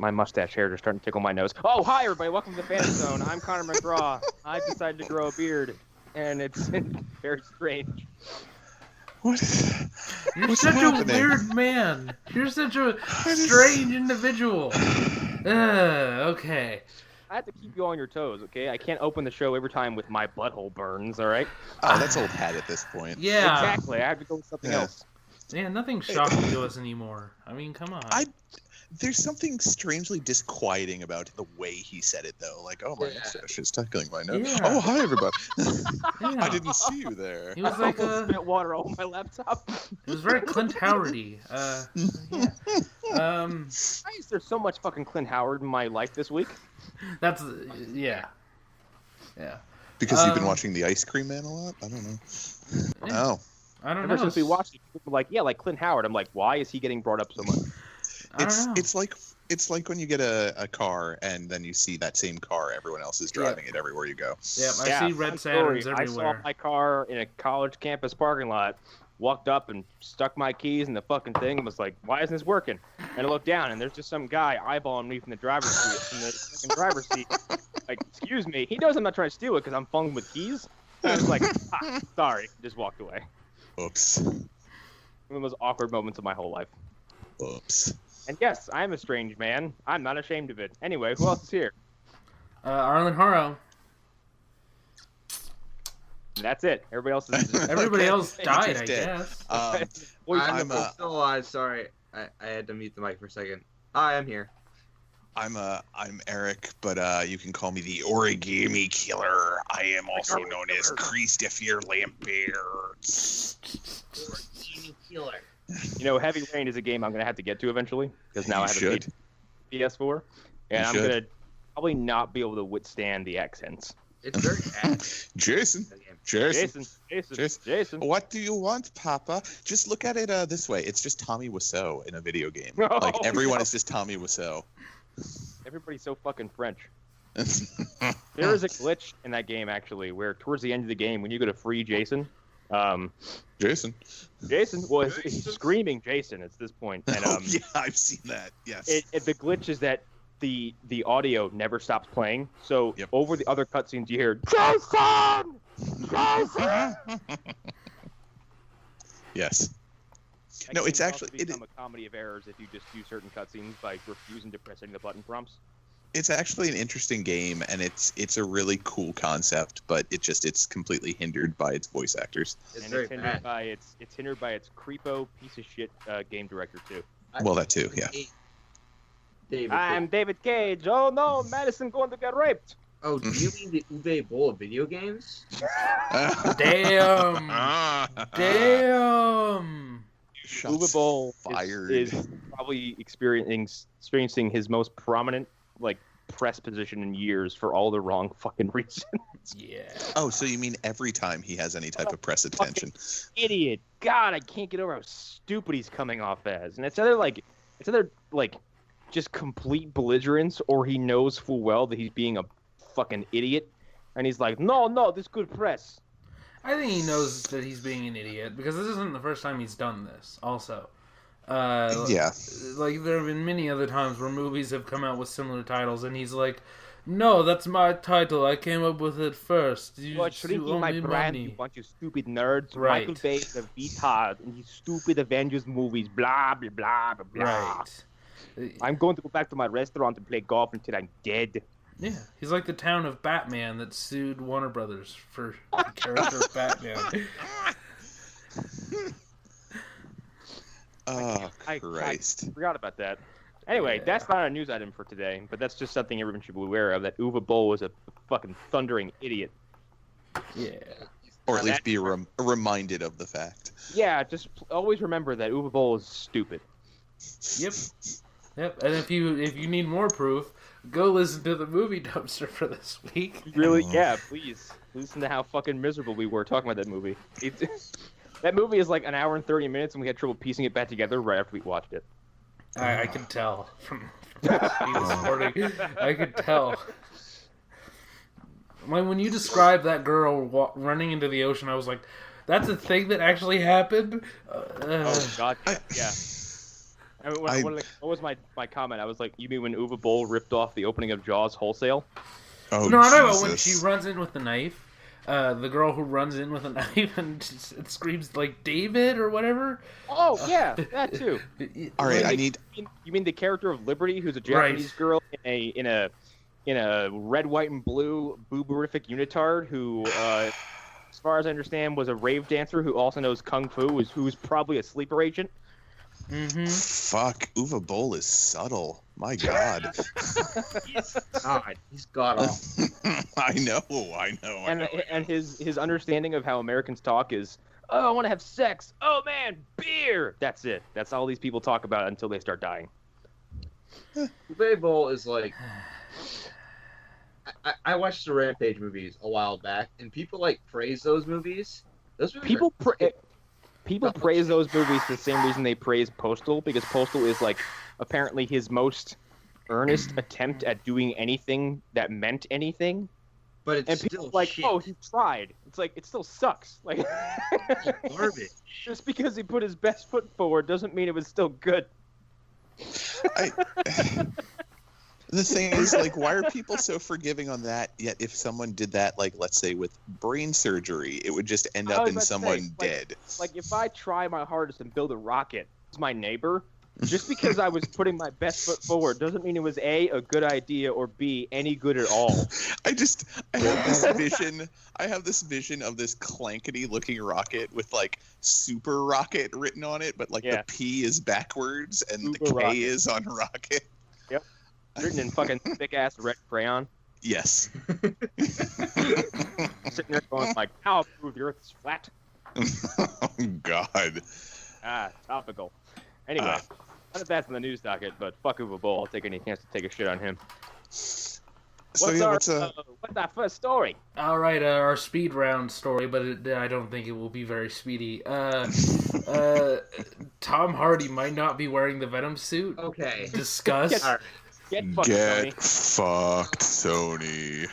My mustache hairs are starting to tickle my nose. Oh, hi, everybody. Welcome to the Phantom Zone. I'm Connor McGraw. I decided to grow a beard, and it's very strange. What? You're such a weird man. You're such a strange individual. Okay. I have to keep you on your toes, okay? I can't open the show every time with my butthole burns, all right? Oh, that's old hat at this point. Yeah. Exactly. I have to go with something else. Yeah, nothing's shocking to us anymore. I mean, come on. There's something strangely disquieting about the way he said it, though. Like, oh, my mustache is tickling my nose. Yeah. Oh, hi, everybody. Yeah. I didn't see you there. He was like spit water all over my laptop. It was very Clint Howard-y. Yeah. Why is there so much fucking Clint Howard in my life this week? That's yeah. Because you've been watching The Ice Cream Man a lot? I don't know. Yeah. Oh. I don't Ever know. since we watched it, people were like, yeah, like Clint Howard. I'm like, why is he getting brought up so much? It's like when you get a car and then you see that same car, everyone else is driving it everywhere you go. Yep, I see red Saturns everywhere. I saw my car in a college campus parking lot, walked up and stuck my keys in the fucking thing and was like, why isn't this working? And I looked down and there's just some guy eyeballing me from the driver's seat. From the fucking driver's seat. Like, excuse me. He knows I'm not trying to steal it because I'm fumbling with keys. And I was like, sorry. Just walked away. Oops. One of the most awkward moments of my whole life. Oops. And yes, I'm a strange man. I'm not ashamed of it. Anyway, who else is here? Arlen Harrow. That's it. Everybody else is. Everybody else died, I dead. guess. I'm still alive. Sorry, I had to mute the mic for a second. Hi, I'm here. I'm Eric, but you can call me the Origami Killer. I am also known as Christopher Lambert. Origami Killer. You know, Heavy Rain is a game I'm going to have to get to eventually, because now I have a PS4, and I'm going to probably not be able to withstand the accents. It's very bad. Jason. What do you want, Papa? Just look at it this way. It's just Tommy Wiseau in a video game. Like, everyone is just Tommy Wiseau. Everybody's so fucking French. There is a glitch in that game, actually, where towards the end of the game, when you go to free Jason... Jason. Well, he's screaming Jason at this point. And, yeah, I've seen that. Yes. The glitch is that the audio never stops playing. So over the other cutscenes, you hear Jason. Yes. That No, game it's can actually also become a comedy of errors if you just do certain cutscenes by refusing to press any of the button prompts. It's actually an interesting game, and it's a really cool concept, but it's completely hindered by its voice actors. It's hindered by its creepo piece of shit game director too. Well, that too, yeah. I'm David Cage. Oh no, Madison going to get raped. Oh, do you mean the Uwe Boll of video games? Damn. Damn. Uwe Boll fired. is probably experiencing his most prominent press position in years for all the wrong fucking reasons. Yeah. Oh, so you mean every time he has any type of press attention? Idiot. God, I can't get over how stupid he's coming off as. And it's either just complete belligerence, or he knows full well that he's being a fucking idiot, and he's like, no, this good press. I think he knows that he's being an idiot, because this isn't the first time he's done this, also. Yeah. Like, there have been many other times where movies have come out with similar titles, and he's like, no, that's my title. I came up with it first. You're shrinking my brand, you bunch of stupid nerds. Right. Michael Bay is a retard in these stupid Avengers movies. Blah, blah, blah, blah, blah. Right. I'm going to go back to my restaurant and play golf until I'm dead. Yeah, he's like the town of Batman that sued Warner Brothers for the character of Batman. Oh, Christ. I forgot about that. Anyway, that's not a news item for today, but that's just something everyone should be aware of, that Uwe Boll was a fucking thundering idiot. Yeah. Or at least be reminded of the fact. Yeah, just always remember that Uwe Boll is stupid. Yep. And if you need more proof, go listen to the movie dumpster for this week. Really? Yeah, please. Listen to how fucking miserable we were talking about that movie. That movie is like an hour and 30 minutes, and we had trouble piecing it back together right after we watched it. I could tell from this morning. I could tell. When you described that girl running into the ocean, I was like, "That's a thing that actually happened." Oh God, yeah. I mean, what was my comment? I was like, you mean when Uwe Boll ripped off the opening of Jaws wholesale? Oh, no, I know, but when she runs in with the knife, the girl who runs in with a knife and screams like David or whatever. Oh yeah, that too. All right, You mean the character of Liberty, who's a Japanese girl in a red, white, and blue booberific unitard who, as far as I understand, was a rave dancer who also knows kung fu, who's probably a sleeper agent. Mm-hmm. Fuck, Uwe Boll is subtle. My God. He's god awful. I know. And his understanding of how Americans talk is, oh, I want to have sex. Oh man, beer. That's it. That's all these people talk about until they start dying. Uwe Boll is like. I watched the Rampage movies a while back, and people like praise those movies. People praise those movies for the same reason they praise Postal, because Postal is like apparently his most earnest attempt at doing anything that meant anything. But it's and still people like, shit. oh, he tried. It's like it still sucks. Like garbage. Just because he put his best foot forward doesn't mean it was still good. The thing is, like, why are people so forgiving on that? Yet, if someone did that, like, let's say with brain surgery, it would just end up in someone dead. Like, if I try my hardest and build a rocket, it's my neighbor. Just because I was putting my best foot forward doesn't mean it was A, a good idea, or B, any good at all. I have this vision. I have this vision of this clankety-looking rocket with like super rocket written on it, but like the P is backwards and super the K rocket is on rocket. Yep. Written in fucking thick-ass red crayon. Yes. Sitting there going like, I'll prove the Earth is flat. Oh, God. Topical. Anyway, none of that's on the news docket, but fuck Uwe Boll. I'll take any chance to take a shit on him. What's the first story? All right, our speed round story, but I don't think it will be very speedy. Tom Hardy might not be wearing the Venom suit. Okay. Discuss. Get fucked, Sony.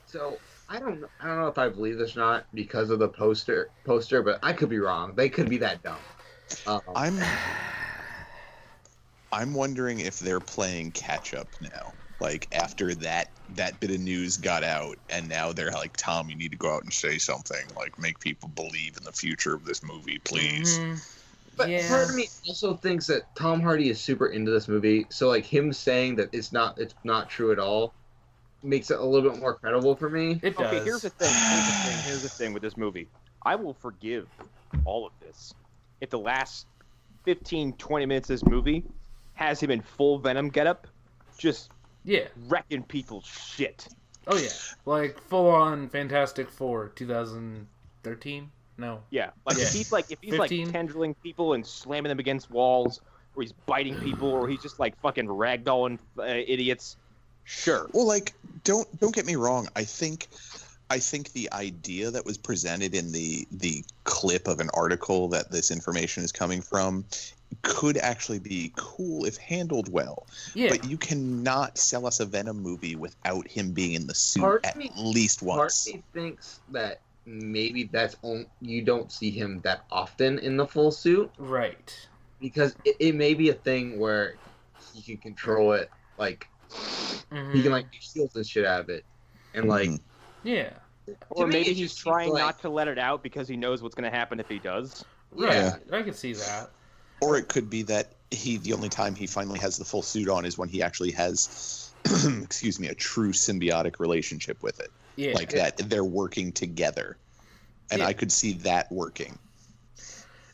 So I don't know if I believe this or not because of the poster, but I could be wrong. They could be that dumb. I'm wondering if they're playing catch up now. Like after that bit of news got out, and now they're like, Tom, you need to go out and say something. Like make people believe in the future of this movie, please. Mm-hmm. But part of me also thinks that Tom Hardy is super into this movie, so like him saying that it's not true at all makes it a little bit more credible for me. It does. Okay, here's the thing with this movie. I will forgive all of this if the last 15-20 minutes of this movie has him in full Venom getup, just wrecking people's shit. Oh yeah, like full on Fantastic Four 2013. No. Yeah, like if he's like tendriling people and slamming them against walls, or he's biting people, or he's just like fucking ragdolling idiots. Sure. Well, like don't get me wrong. I think the idea that was presented in the clip of an article that this information is coming from could actually be cool if handled well. Yeah. But you cannot sell us a Venom movie without him being in the suit least once. Part of me thinks that maybe you don't see him that often in the full suit. Right. Because it may be a thing where he can control it, like he can like do shields and shit out of it. And like or maybe he's trying not to let it out because he knows what's going to happen if he does. Yeah, I can see that. Or it could be that the only time he finally has the full suit on is when he actually has a true symbiotic relationship with it. Yeah. Like that they're working together. And I could see that working.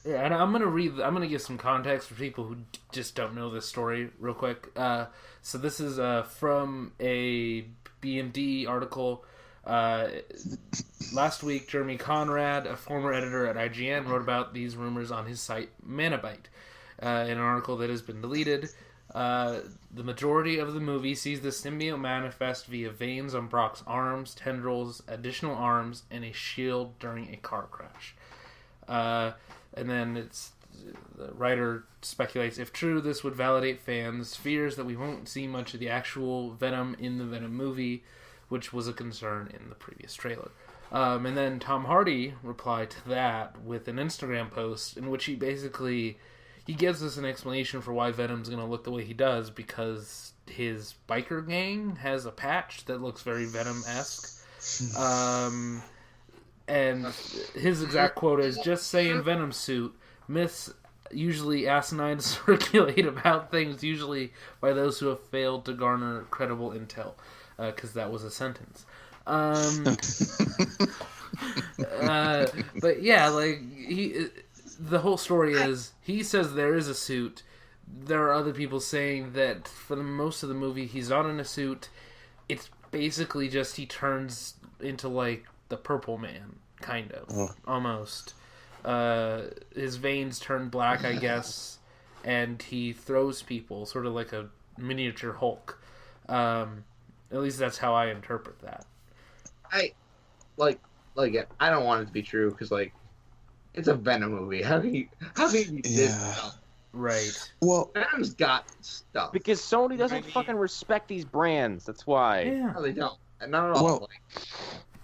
Yeah, and I'm gonna give some context for people who just don't know this story real quick. So this is from a BMD article. Last week, Jeremy Conrad, a former editor at IGN, wrote about these rumors on his site Manabyte. In an article that has been deleted, the majority of the movie sees the symbiote manifest via veins on Brock's arms, tendrils, additional arms, and a shield during a car crash. And then the writer speculates, if true, this would validate fans' fears that we won't see much of the actual Venom in the Venom movie, which was a concern in the previous trailer. And then Tom Hardy replied to that with an Instagram post in which he basically he gives us an explanation for why Venom's going to look the way he does, because his biker gang has a patch that looks very Venom-esque. And his exact quote is, "Just saying Venom Suit. Myths usually asinine to circulate about things, usually by those who have failed to garner credible intel." Because that was a sentence. But yeah, like, the whole story is, he says there is a suit. There are other people saying that for the most of the movie he's not in a suit. It's basically just he turns into, like, the Purple Man, kind of, almost. His veins turn black, I guess, and he throws people, sort of like a miniature Hulk. At least that's how I interpret that. I don't want it to be true, because, like, it's a Venom movie. How can you do this? Right. Well, Venom's got stuff. Because Sony doesn't fucking respect these brands. That's why. Yeah. No, they don't. Not at all. Well,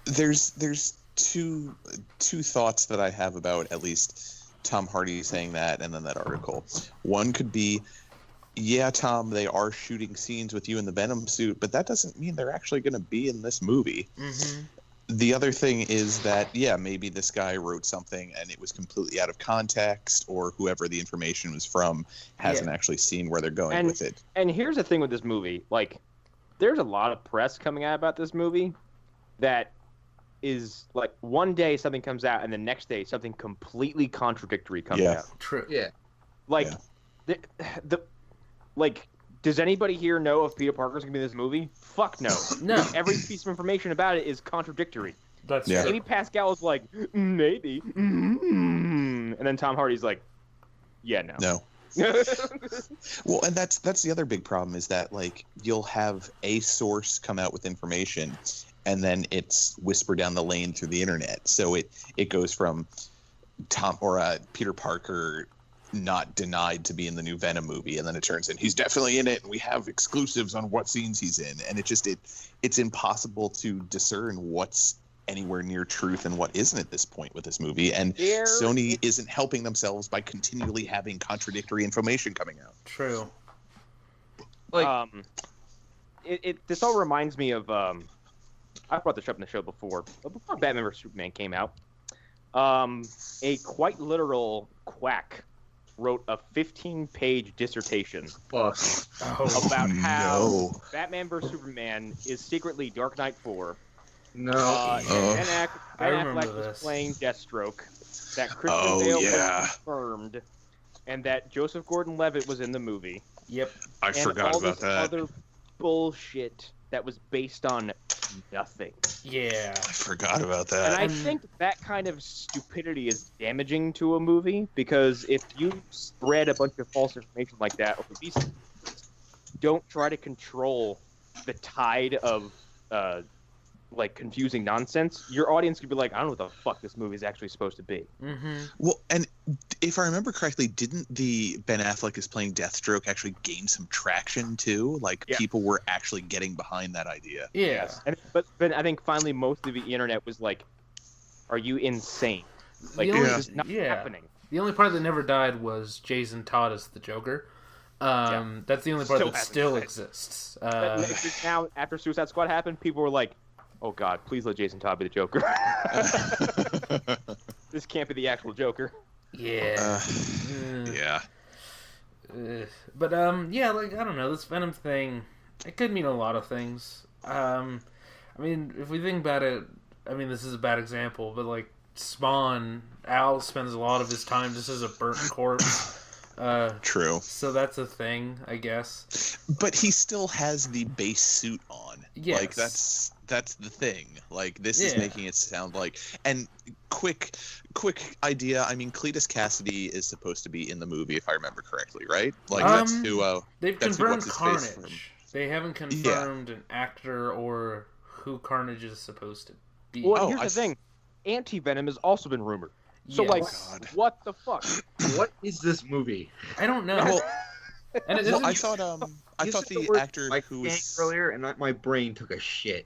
there's two thoughts that I have about at least Tom Hardy saying that and then that article. One could be, yeah, Tom, they are shooting scenes with you in the Venom suit, but that doesn't mean they're actually going to be in this movie. Mm-hmm. The other thing is that, yeah, maybe this guy wrote something and it was completely out of context, or whoever the information was from hasn't actually seen where they're going with it. And here's the thing with this movie. Like, there's a lot of press coming out about this movie that is, like, one day something comes out and the next day something completely contradictory comes out. True. Yeah. Like, like, does anybody here know if Peter Parker's going to be in this movie? Fuck no. No. Every piece of information about it is contradictory. That's Yeah. true. Maybe Pascal is like, maybe. And then Tom Hardy's like, yeah, no. No. Well, and that's the other big problem, is that, like, you'll have a source come out with information and then it's whispered down the lane through the internet. So it goes from Peter Parker not denied to be in the new Venom movie, and then it turns in he's definitely in it, and we have exclusives on what scenes he's in, and it's impossible to discern what's anywhere near truth and what isn't at this point with this movie. And Sony isn't helping themselves by continually having contradictory information coming out. True. Like, this all reminds me of I brought this up in the show before Batman vs Superman came out. A quite literal quack wrote a 15-page dissertation about how Batman vs Superman is secretly Dark Knight 4. No. Ben Affleck this. was playing Deathstroke. That Christian Bale was confirmed, and that Joseph Gordon-Levitt was in the movie. Yep. I forgot all about this that. Other bullshit that was based on nothing. Yeah. I forgot about that. And I think that kind of stupidity is damaging to a movie, because if you spread a bunch of false information like that over these, don't try to control the tide of like confusing nonsense. Your audience could be like, I don't know what the fuck this movie is actually supposed to be. Mm-hmm. Well, and if I remember correctly, didn't the Ben Affleck is playing Deathstroke actually gain some traction too? Like, people were actually getting behind that idea. Yeah. Yes. But I think finally most of the internet was like, are you insane? Like, this is not happening. The only part that never died was Jason Todd as the Joker. That's the only part that still exists. Now, after Suicide Squad happened, people were like, oh God, please let Jason Todd be the Joker. This can't be the actual Joker. Yeah. But like, I don't know, this Venom thing, it could mean a lot of things. I mean, if we think about it, I mean, this is a bad example, but like Spawn, Al spends a lot of his time just as a burnt corpse. True. So that's a thing, I guess. But he still has the base suit on. Yes. Like, that's the thing. Like, this is making it sound like... And quick idea, I mean, Cletus Cassidy is supposed to be in the movie, if I remember correctly, right? Like, that's who... they've that's confirmed who Carnage. They haven't confirmed an actor or who Carnage is supposed to be. Well, here's the thing. Anti-Venom has also been rumored. So, what the fuck? What is this movie? I don't know. Well, and I thought the actor who was earlier, and my brain took a shit.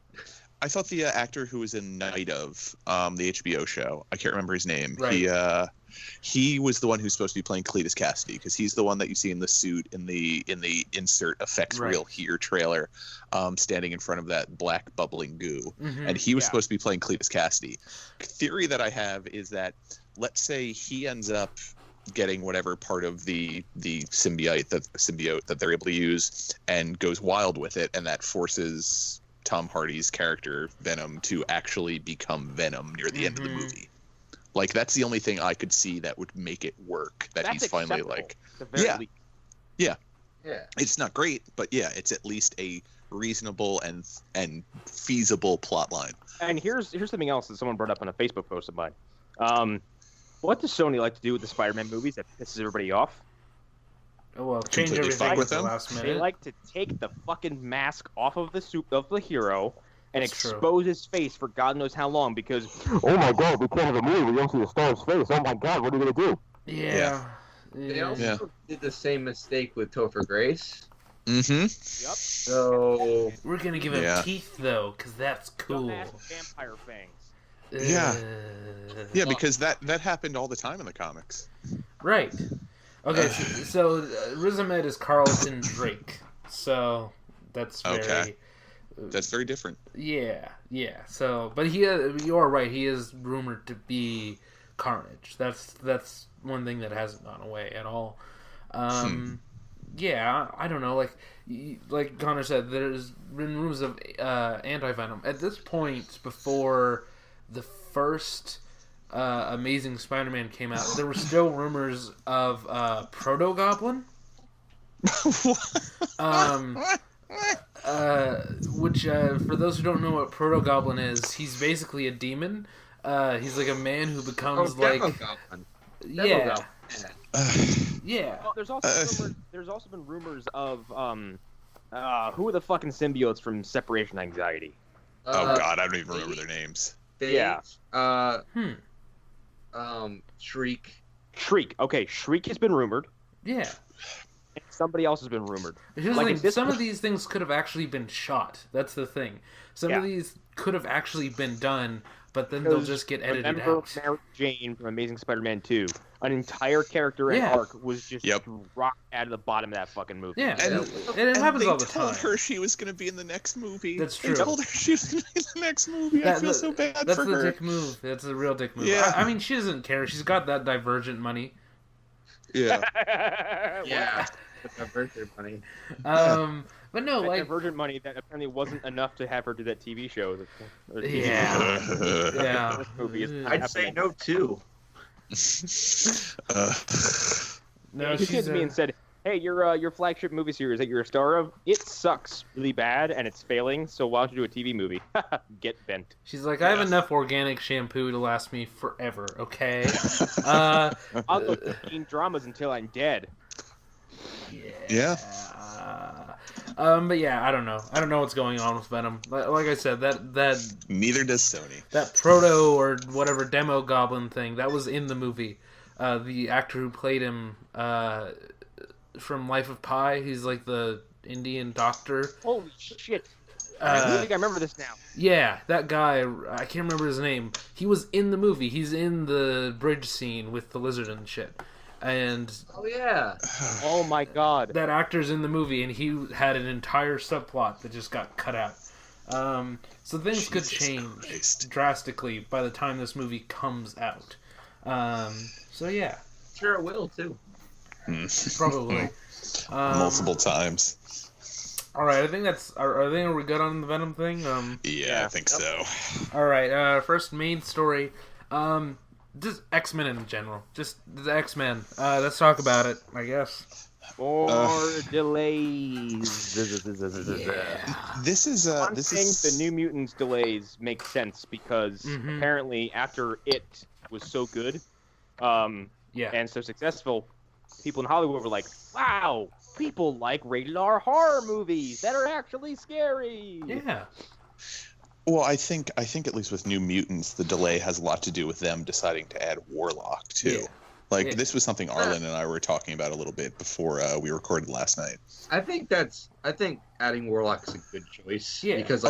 I thought the actor who was in Night of the HBO show, I can't remember his name. Right. He was the one who's supposed to be playing Cletus Cassidy, because he's the one that you see in the suit in the insert effects reel here trailer, standing in front of that black bubbling goo, and he was supposed to be playing Cletus Cassidy. Theory that I have is that, let's say he ends up getting whatever part of the symbiote that they're able to use and goes wild with it, and that forces Tom Hardy's character Venom to actually become Venom near the end of the movie. Like, that's the only thing I could see that would make it work. That that's he's finally like, yeah. It's not great, but yeah, it's at least a reasonable and feasible plot line. And here's something else that someone brought up on a Facebook post of mine. What does Sony like to do with the Spider-Man movies that pisses everybody off? Oh, well, change everything with them. Last minute. They like to take the fucking mask off of the suit of the hero and expose his face for God knows how long, because, oh my God, we can't have a movie, we don't see the star's face. Oh my God, what are we going to do? Yeah. They also did the same mistake with Topher Grace. Mm-hmm. Yep. So we're going to give him teeth, though, because that's cool. Vampire fangs. Yeah, because that happened all the time in the comics. Right. Okay, so Riz Ahmed is Carlton Drake, so that's very... That's very different. Yeah. So, but you are right, he is rumored to be Carnage. That's one thing that hasn't gone away at all. Yeah, I don't know, like Connor said, there's been rumors of anti-Venom. At this point, before the first... Amazing Spider-Man came out, there were still rumors of Proto-Goblin, which for those who don't know what Proto-Goblin is, he's basically a demon. He's like a man who becomes like Goblin. Yeah. Well, there's also been rumors of who are the fucking symbiotes from Separation Anxiety? Oh God, I don't even remember their names. Shriek. Okay, Shriek has been rumored. Yeah. And somebody else has been rumored. Some of these things could have actually been shot. That's the thing. Some of these could have actually been done, but then they'll just get edited out. Mary Jane from Amazing Spider-Man 2. An entire character and arc was just rocked out of the bottom of that fucking movie. Yeah, and it happens all the time. They told her she was going to be in the next movie. That's true. They told her she was going to be in the next movie. I feel so bad for her. That's the dick move. That's a real dick move. Yeah. I mean, she doesn't care. She's got that Divergent money. Yeah. Yeah. Divergent money. But no, like Divergent money that apparently wasn't enough to have her do that TV show. Yeah. I'd say no too. No, she came to me and said, "Hey, your flagship movie series that you're a star of, it sucks really bad and it's failing. So why don't you do a TV movie? Get bent." She's like, "I have enough organic shampoo to last me forever. Okay." I'll go teen dramas until I'm dead. Yeah. But yeah, I don't know. I don't know what's going on with Venom. Like I said, that neither does Sony. That proto or whatever demo goblin thing that was in the movie. The actor who played him from Life of Pi, he's like the Indian doctor. Holy shit! I think I remember this now. Yeah, that guy. I can't remember his name. He was in the movie. He's in the bridge scene with the lizard and shit. And oh my God, that actor's in the movie, and he had an entire subplot that just got cut out. So things could change drastically by the time this movie comes out. So yeah, sure it will too. Probably multiple times. All right, I think that's. Are we good on the Venom thing? Yeah, I think so. All right, first main story. Just X-Men in general. Just the X-Men. Let's talk about it, I guess. Or delays. The New Mutants delays make sense because apparently after it was so good and so successful, people in Hollywood were like, wow, people like rated R horror movies that are actually scary. Yeah. Well, I think at least with New Mutants, the delay has a lot to do with them deciding to add Warlock too. Yeah. This was something Arlen and I were talking about a little bit before we recorded last night. I think adding Warlock is a good choice. Yeah. Because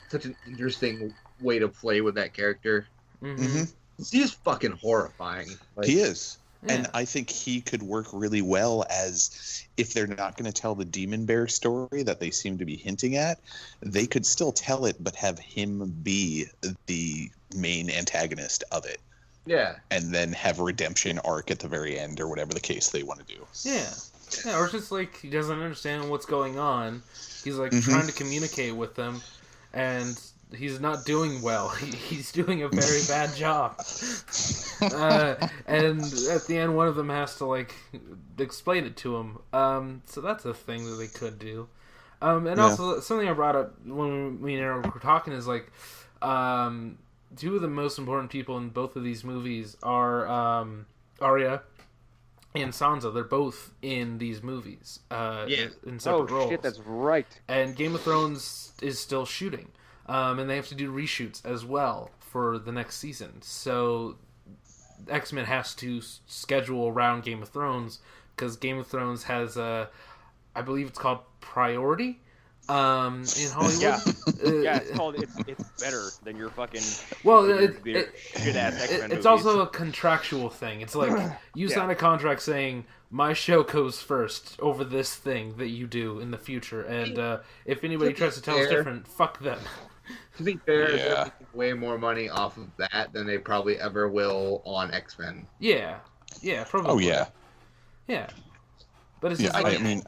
such an interesting way to play with that character. Mm-hmm. He's fucking horrifying. Like, he is. Yeah. And I think he could work really well as, if they're not going to tell the Demon Bear story that they seem to be hinting at, they could still tell it, but have him be the main antagonist of it. Yeah. And then have a redemption arc at the very end, or whatever the case they want to do. Yeah. Yeah, or just like he doesn't understand what's going on. He's like trying to communicate with them, and he's not doing well. He's doing a very bad job. And at the end, one of them has to like explain it to him. So that's a thing that they could do. And also something I brought up when we were talking is like, two of the most important people in both of these movies are Arya and Sansa. They're both in these movies. In separate roles. Shit, that's right. And Game of Thrones is still shooting. And they have to do reshoots as well for the next season. So X-Men has to schedule around Game of Thrones because Game of Thrones has I believe it's called Priority in Hollywood. Yeah, it's called. It's better than your fucking. Well, shit ass X-Men movies. It's also a contractual thing. It's like you sign a contract saying my show goes first over this thing that you do in the future, and if anybody tries to tell us different, fuck them. To be fair, they're making way more money off of that than they probably ever will on X-Men. Yeah, probably. Oh yeah. Yeah. But it's Yeah, just I mean,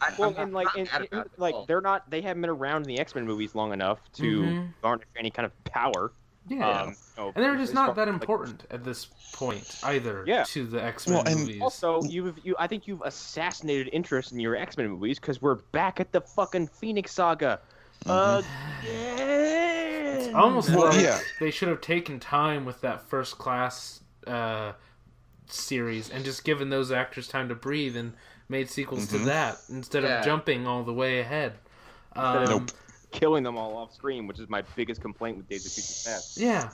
they're not. They haven't been around in the X-Men movies long enough to garnish any kind of power. Yeah, and they're just not that important at this point either. To the X-Men movies. Also, I think you've assassinated interest in your X-Men movies because we're back at the fucking Phoenix Saga. It's almost like they should have taken time with that First Class series and just given those actors time to breathe and made sequels to that instead of jumping all the way ahead. Killing them all off screen, which is my biggest complaint with Days of Future Past. Yeah,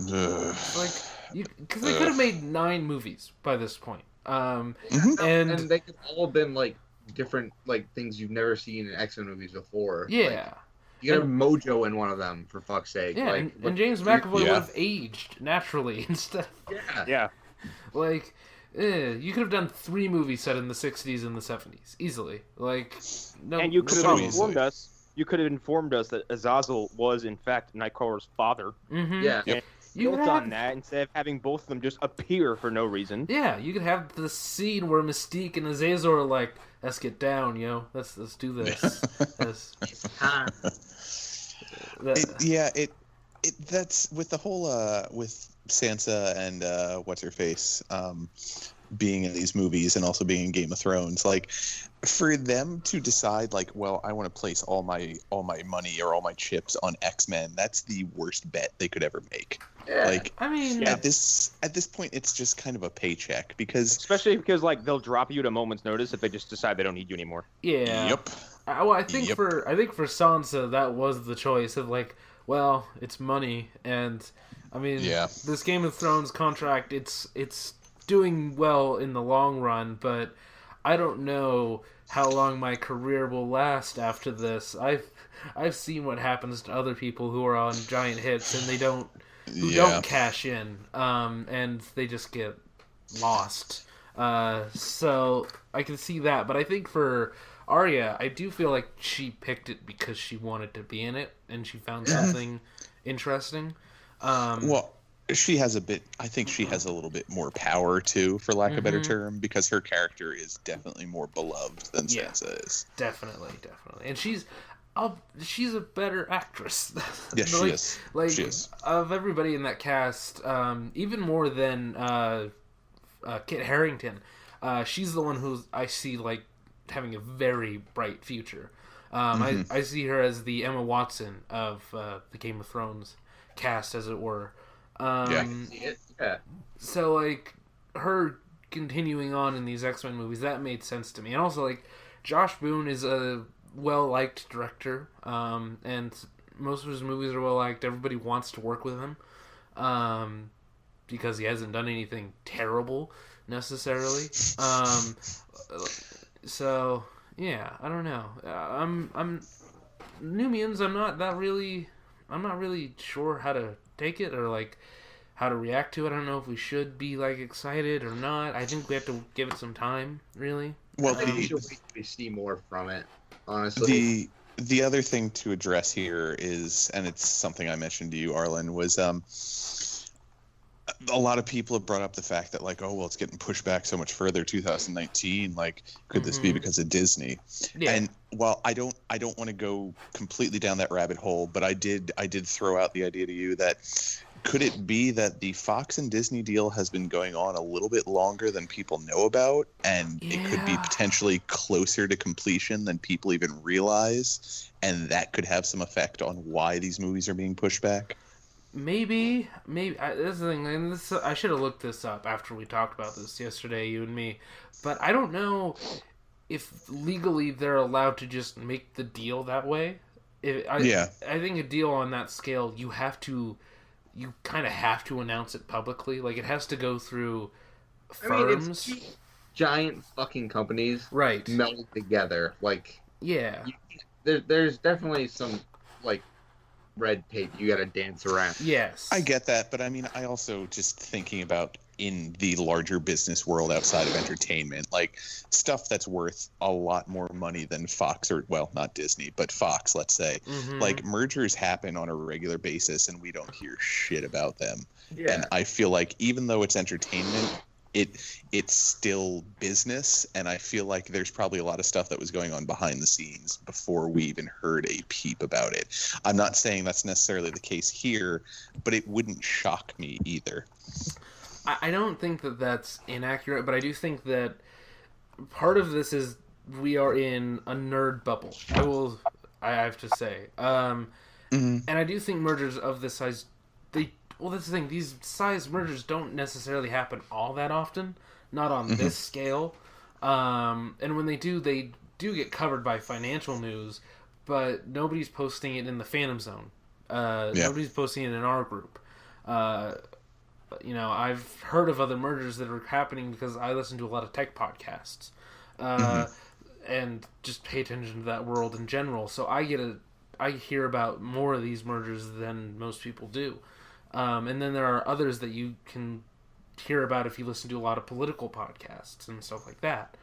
because they could have made 9 movies by this point, and they could all have been like different like things you've never seen in X-Men movies before. Yeah. Like, you got Mojo in one of them, for fuck's sake. Yeah, and James McAvoy would have aged naturally instead. Yeah. Like, you could have done 3 movies set in the 60s and the 70s easily. Like, no. And you could have informed us. You could have informed us that Azazel was in fact Nightcrawler's father. Mm-hmm. Yeah. And you built on that instead of having both of them just appear for no reason. Yeah, you could have the scene where Mystique and Azazel are like, "Let's get down, yo. Let's do this." It's time. That's with the whole with Sansa and what's her face being in these movies and also being in Game of Thrones, like for them to decide like, well, I want to place all my money or all my chips on X-Men, that's the worst bet they could ever make. Yeah. Like, I mean, at this point, it's just kind of a paycheck especially because like they'll drop you at a moment's notice if they just decide they don't need you anymore. Yeah. Yep. Well, I think for Sansa that was the choice of like, well, it's money, and I mean, this Game of Thrones contract, it's doing well in the long run, but I don't know how long my career will last after this. I've seen what happens to other people who are on giant hits and they don't cash in, and they just get lost. So I can see that, but I think for Arya, I do feel like she picked it because she wanted to be in it and she found something interesting. Well, she has I think she has a little bit more power too, for lack of a better term, because her character is definitely more beloved than Sansa is. Definitely. And she's a better actress. Yes, she is. Like, she is. Of everybody in that cast, even more than Kit Harington, she's the one who I see like having a very bright future. I see her as the Emma Watson of the Game of Thrones cast, as it were. So like her continuing on in these X-Men movies, that made sense to me. And also like Josh Boone is a well-liked director, and most of his movies are well-liked. Everybody wants to work with him because he hasn't done anything terrible necessarily. So yeah, I don't know. I'm New Mutants. I'm not that really I'm not really sure how to take it or like how to react to it. I don't know if we should be like excited or not. I think we have to give it some time, really. Well, I think we should wait till we see more from it, honestly. The other thing to address here is, and it's something I mentioned to you, Arlen, was a lot of people have brought up the fact that, like, oh, well, it's getting pushed back so much further, 2019. Like, could this be because of Disney? Yeah. And while I don't want to go completely down that rabbit hole, but I did throw out the idea to you that could it be that the Fox and Disney deal has been going on a little bit longer than people know about, and it could be potentially closer to completion than people even realize, and that could have some effect on why these movies are being pushed back? Maybe. This is the thing, and I should have looked this up after we talked about this yesterday, you and me. But I don't know if legally they're allowed to just make the deal that way. I think a deal on that scale, you kind of have to announce it publicly. Like, it has to go through firms. It's two giant fucking companies, right, melded together. Like, yeah, there's definitely some like red tape you gotta dance around. Yes, I get that, but I mean, I also just thinking about in the larger business world outside of entertainment, like stuff that's worth a lot more money than Fox, or, well, not Disney, but Fox, let's say. Like, mergers happen on a regular basis and we don't hear shit about them. Yeah. And I feel like even though it's entertainment, it's still business, and I feel like there's probably a lot of stuff that was going on behind the scenes before we even heard a peep about it. I'm not saying that's necessarily the case here, but it wouldn't shock me either. I don't think that that's inaccurate, but I do think that part of this is we are in a nerd bubble. I have to say. And I do think mergers of this size, that's the thing, these size mergers don't necessarily happen all that often, not on this scale. And when they do get covered by financial news, but nobody's posting it in the Phantom Zone. Nobody's posting it in our group. I've heard of other mergers that are happening because I listen to a lot of tech podcasts, and just pay attention to that world in general. So I hear about more of these mergers than most people do. And then there are others that you can hear about if you listen to a lot of political podcasts and stuff like that.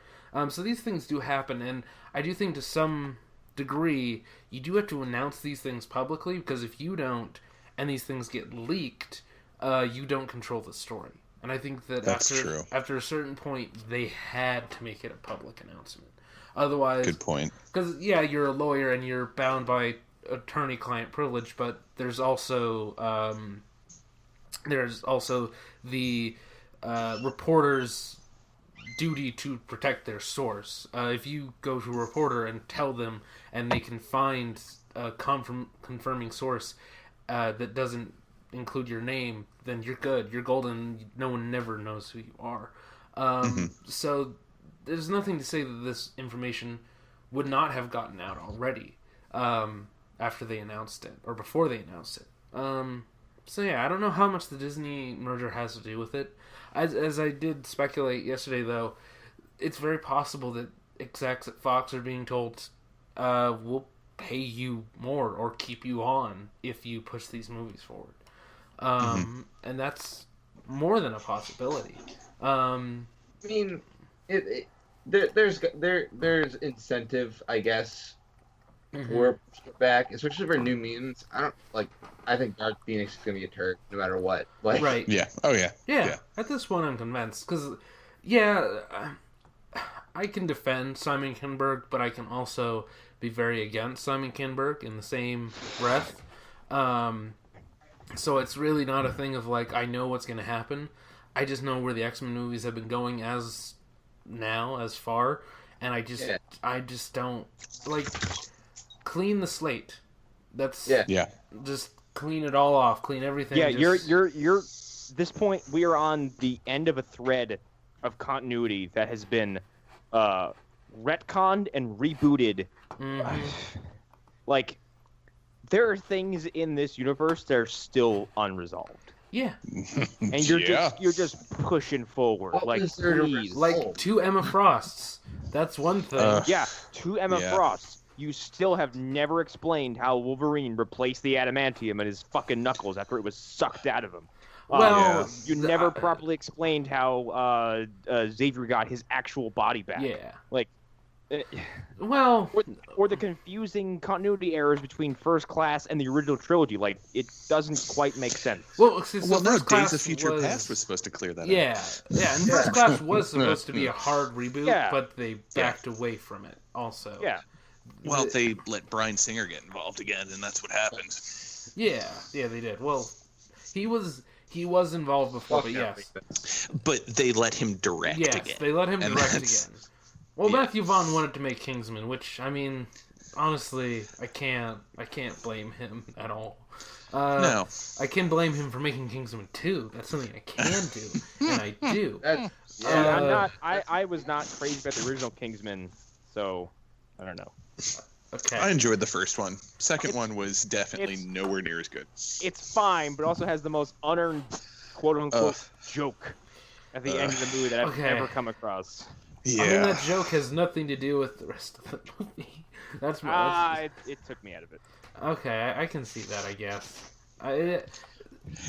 So these things do happen, and I do think to some degree you do have to announce these things publicly, because if you don't and these things get leaked, you don't control the story. And I think that after a certain point, they had to make it a public announcement. Otherwise, good point. Because you're a lawyer and you're bound by attorney-client privilege, but there's also the reporter's duty to protect their source. If you go to a reporter and tell them, and they can find a confirming source that doesn't include your name, then you're good. You're golden. No one never knows who you are. So there's nothing to say that this information would not have gotten out already after they announced it, or before they announced it. I don't know how much the Disney merger has to do with it. As I did speculate yesterday, though, it's very possible that execs at Fox are being told, we'll pay you more or keep you on if you push these movies forward. And that's more than a possibility. I mean, there's incentive, I guess, for back, especially for New Mutants. I think Dark Phoenix is gonna be a turd no matter what. Like, right? Yeah. Oh yeah. Yeah. At this point, I'm convinced, because I can defend Simon Kinberg, but I can also be very against Simon Kinberg in the same breath. So it's really not a thing of like, I know what's going to happen. I just know where the X-Men movies have been going as far, and I just don't like clean the slate. That's just clean it all off, clean everything. Yeah, you're this point we are on the end of a thread of continuity that has been retconned and rebooted. Like, there are things in this universe that are still unresolved. Yeah. And you're just pushing forward. Like, please. Like 2 Emma Frosts. That's one thing. 2 Emma Frosts. you still have never explained how Wolverine replaced the adamantium in his fucking knuckles after it was sucked out of him. Well, you never properly explained how Xavier got his actual body back. Yeah. Like, well, or the confusing continuity errors between First Class and the original trilogy. Like, it doesn't quite make sense. Well, no, Days of Future Past was supposed to clear that up. Yeah, and First Class was supposed to be a hard reboot, but they backed away from it also. Yeah. Well, they let Bryan Singer get involved again, and that's what happened. Yeah, they did. Well, he was involved before, but yes. But they let him direct again. Yes, they let him direct again. Well, Matthew Vaughn wanted to make Kingsman, which, I mean, honestly, I can't blame him at all. No. I can blame him for making Kingsman 2. That's something I can do, and I do. I was not crazy about the original Kingsman, so I don't know. Okay. I enjoyed the first one. Second one was definitely nowhere near as good. It's fine, but also has the most unearned quote-unquote joke at the end of the movie that I've ever come across. Yeah. I mean, that joke has nothing to do with the rest of the movie. That's it took me out of it. Okay, I can see that, I guess.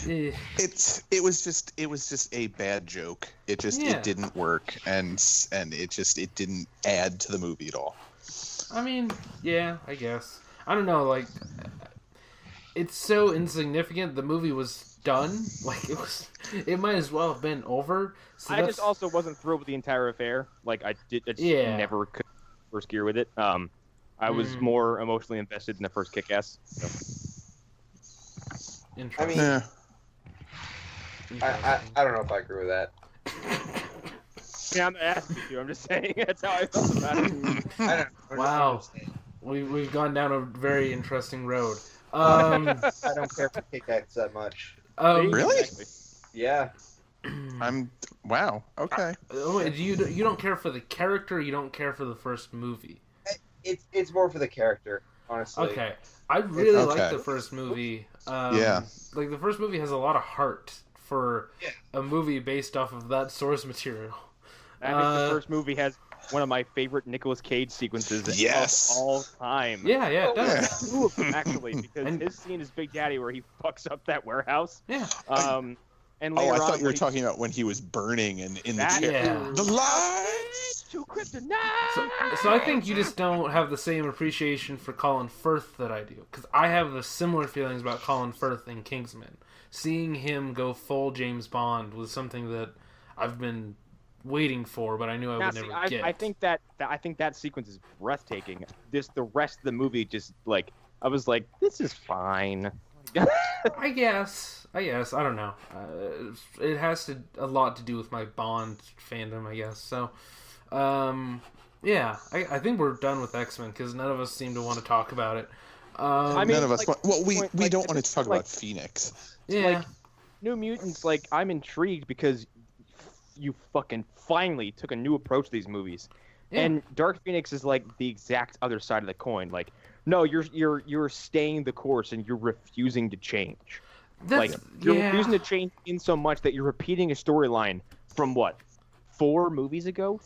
It was just a bad joke. It didn't work, and it didn't add to the movie at all. I mean, yeah, I guess. I don't know, like, it's so insignificant. The movie was done. Like, it might as well have been over. So I just also wasn't thrilled with the entire affair. Like, I just never could first gear with it. I was more emotionally invested in the first Kick-Ass. So. Interesting. I mean, I don't know if I agree with that. Yeah, I'm not asking you. I'm just saying that's how I felt about it. I don't know. Wow, we've gone down a very interesting road. I don't care for Kick-Ass that much. Really? Yeah. Wow. Okay. You don't care for the character. You don't care for the first movie. It's more for the character, honestly. Okay, I really like the first movie. Like the first movie has a lot of heart for a movie based off of that source material. I think the first movie has one of my favorite Nicolas Cage sequences of all time. Yeah, it does. Two of them, actually, because his scene is Big Daddy where he fucks up that warehouse. Yeah. And later I thought you were talking about when he was burning and in the chair. Yeah. The lights to kryptonite. So I think you just don't have the same appreciation for Colin Firth that I do, because I have the similar feelings about Colin Firth in Kingsman. Seeing him go full James Bond was something that I've been waiting for, but I knew I would never get. I think that sequence is breathtaking. The rest of the movie just like I was like, this is fine. I guess. I don't know. It has a lot to do with my Bond fandom, I guess. So, I think we're done with X-Men because none of us seem to want to talk about it. None of us. We don't want to talk about Phoenix. Yeah. New Mutants. Like, I'm intrigued because you fucking finally took a new approach to these movies, and Dark Phoenix is like the exact other side of the coin. Like, no, you're staying the course and you're refusing to change. You're refusing to change in so much that you're repeating a storyline from what, 3 movies ago?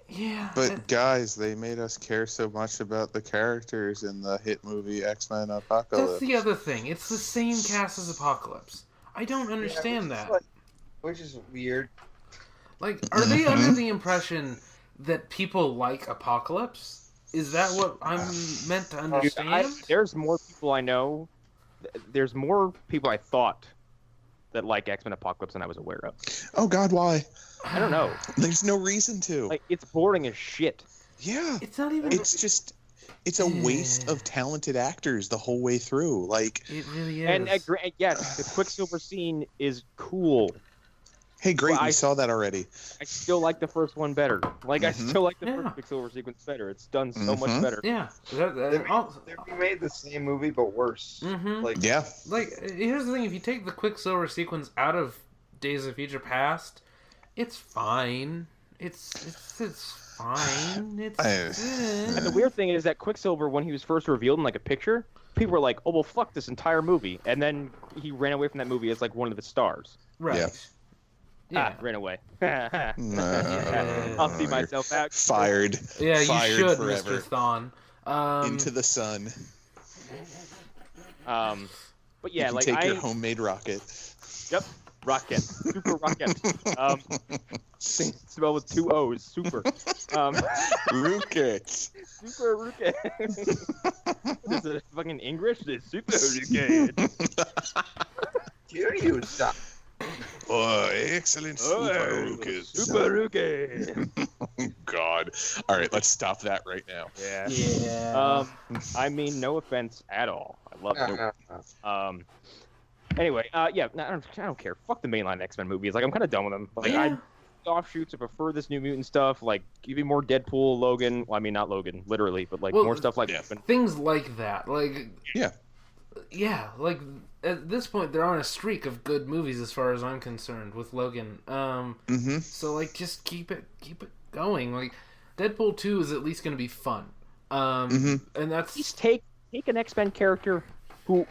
Yeah. But guys, they made us care so much about the characters in the hit movie X-Men Apocalypse. That's the other thing. It's the same cast as Apocalypse. I don't understand that. Which is weird. Like, are they under the impression that people like Apocalypse? Is that what I'm meant to understand? There's more people I know. There's more people I thought that like X-Men Apocalypse than I was aware of. Oh God, why? I don't know. There's no reason to. Like, it's boring as shit. Yeah. It's not even. It's a waste of talented actors the whole way through. Like, it really is. And yes, the Quicksilver scene is cool. Hey, great, we saw that already. I still like the first one better. Like, I still like the first Quicksilver sequence better. It's done so much better. Yeah. They made the same movie, but worse. Mm-hmm. Here's the thing. If you take the Quicksilver sequence out of Days of Future Past, it's fine. It's fine. And the weird thing is that Quicksilver, when he was first revealed in, like, a picture, people were like, oh, well, fuck this entire movie. And then he ran away from that movie as, like, one of the stars. Right. Yeah. Ran away. I'll see myself out. Fired. Yeah, Fired you should, forever. Mr. Thawne. Into the sun. But yeah, you can like take your homemade rocket. Yep, rocket, super rocket. Spelled with 2 O's, super. Rocket. Super rocket. Is it fucking English? It's super rocket. You stop. Oh, excellent super rocket. Super rocket. God. All right, let's stop that right now. Yeah. Yeah. I mean, no offense at all. I love it. Anyway, yeah, I don't care. Fuck the mainline X-Men movies. Like, I'm kind of done with them. Like, Yeah. offshoots. I prefer this New Mutant stuff. Like, give me more Deadpool, Logan. Well, I mean, not Logan, literally, but like more stuff like that. Things like that. Like, yeah, like at this point, they're on a streak of good movies as far as I'm concerned with Logan. So like, just keep it going. Like, Deadpool 2 is at least going to be fun. And that's at least take an X-Men character who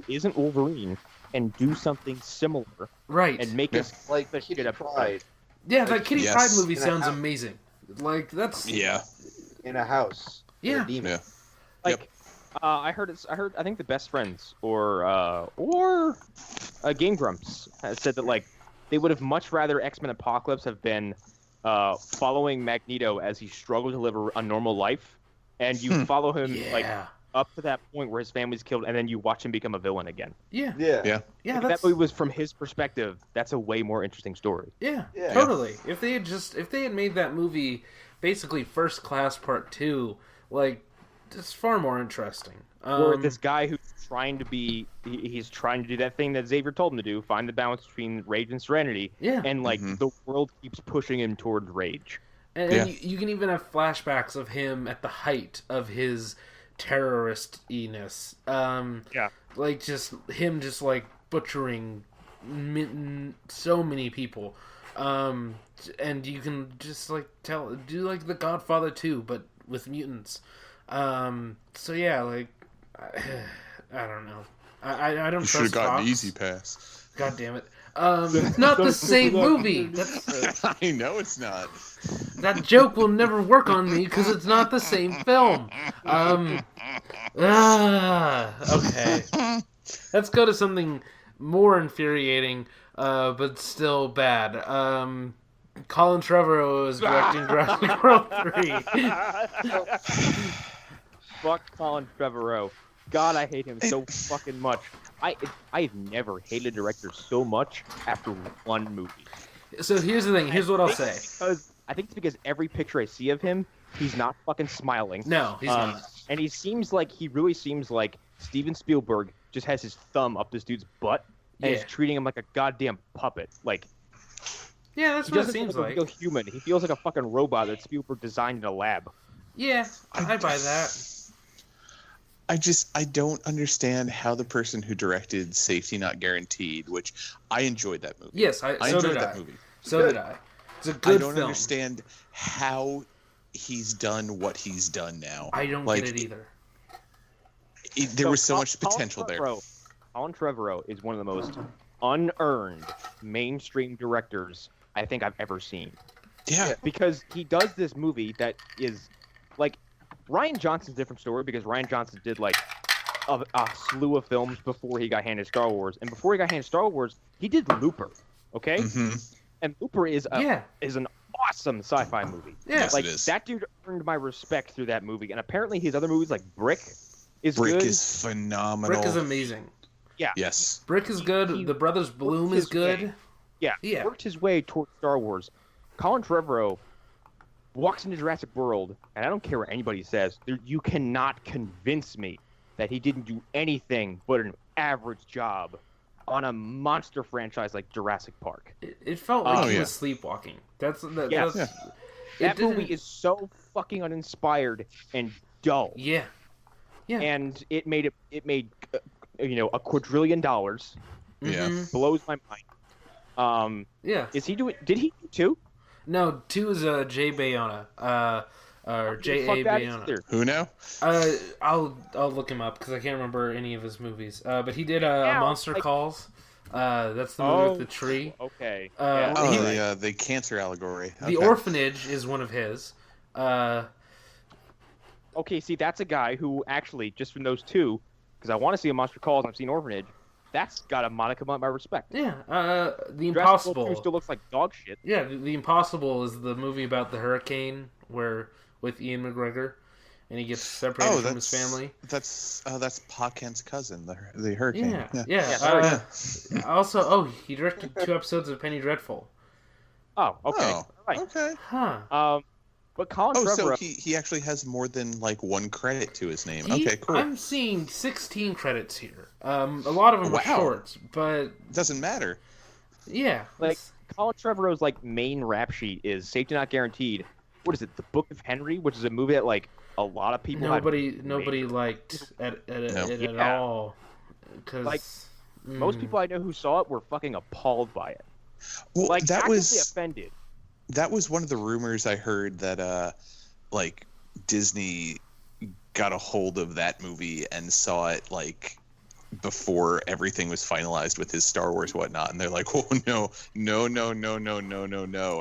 isn't Wolverine and do something similar, right? And make us like the Kitty shit up. Pride. Yeah, that Kitty Pride movie In a sounds house. amazing. Like, that's In a house. Yeah. With a demon. Like, I think the Best Friends or Game Grumps has said that like they would have much rather X-Men Apocalypse have been following Magneto as he struggled to live a normal life, and you follow him like up to that point where his family's killed, and then you watch him become a villain again. Yeah. If that movie was from his perspective, that's a way more interesting story. Yeah, totally. If they had made that movie basically First Class Part 2, like, it's far more interesting. Or this guy who's trying to he's trying to do that thing that Xavier told him to do, find the balance between rage and serenity. Yeah. And like the world keeps pushing him towards rage. And you can even have flashbacks of him at the height of his terrorist-iness. Like, just him just like butchering so many people. And you can just like do like The Godfather 2, but with mutants. So yeah, like, I don't know. I don't. You should have gotten Easy Pass. God damn it. Not the same movie. I know it's not. That joke will never work on me because it's not the same film. Okay. Let's go to something more infuriating, but still bad. Colin Trevorrow is directing Jurassic World 3. Fuck Colin Trevorrow. God, I hate him so fucking much. I've never hated a director so much after one movie. So here's the thing. Here's what I'll say. I think it's because every picture I see of him, he's not fucking smiling. No, he's not. And he really seems like Steven Spielberg just has his thumb up this dude's butt and is treating him like a goddamn puppet. Like, yeah, that's what it seems like. He doesn't feel human. He feels like a fucking robot that Spielberg designed in a lab. Yeah, I buy that. I don't understand how the person who directed Safety Not Guaranteed, which I enjoyed that movie. Yes, I enjoyed that movie. So did I. It's a good film. I don't understand how he's done what he's done now. I don't get it either. There was so much potential there. Colin Trevorrow is one of the most unearned mainstream directors I think I've ever seen. Yeah. Because he does this movie that is like Rian Johnson's a different story because Rian Johnson did like a slew of films before he got handed Star Wars, and before he got handed Star Wars, he did Looper. Okay. And Looper is an awesome sci-fi movie. Yeah, yes, like it is. that dude earned my respect through that movie, and apparently his other movies like Brick is Brick good. is phenomenal. Brick is amazing. Yeah. Yes. Brick is good. The Brothers Bloom is good. Yeah. Worked his way towards Star Wars. Colin Trevorrow walks into Jurassic World, and I don't care what anybody says, you cannot convince me that he didn't do anything but an average job on a monster franchise like Jurassic Park. It felt like he was sleepwalking. That movie is so fucking uninspired and dull. Yeah. And it made $2 quadrillion. Yeah. Blows my mind. Did he do 2? No, 2 is Jay Bayona. Or J.A. Bayona. Who now? I'll look him up because I can't remember any of his movies. But he did Monster Calls. That's the movie with the tree. Okay. The cancer allegory. Okay. The Orphanage is one of his. okay, see, that's a guy who actually, just from those two, because I want to see a Monster Calls and I've seen Orphanage, that's got a modicum of my respect. Yeah, The Impossible. Jurassic World 2 still looks like dog shit. Yeah, The Impossible is the movie about the hurricane with Ian McGregor, and he gets separated from his family. That's Pa Kent's cousin, the hurricane. Yeah. Also, he directed 2 episodes of Penny Dreadful. Oh, okay. Oh, right. Okay. Huh. But Colin Trevorrow... so he actually has more than like 1 credit to his name. Okay, cool. I'm seeing 16 credits here. A lot of them are shorts, but... Doesn't matter. Yeah. Like, Colin Trevorrow's like main rap sheet is Safety Not Guaranteed. What is it? The Book of Henry, which is a movie that like a lot of people nobody liked it at all. Cause, like most people I know who saw it were fucking appalled by it. Well, like that actively was offended. That was one of the rumors I heard that like Disney got a hold of that movie and saw it like before everything was finalized with his Star Wars whatnot, and they're like, oh no,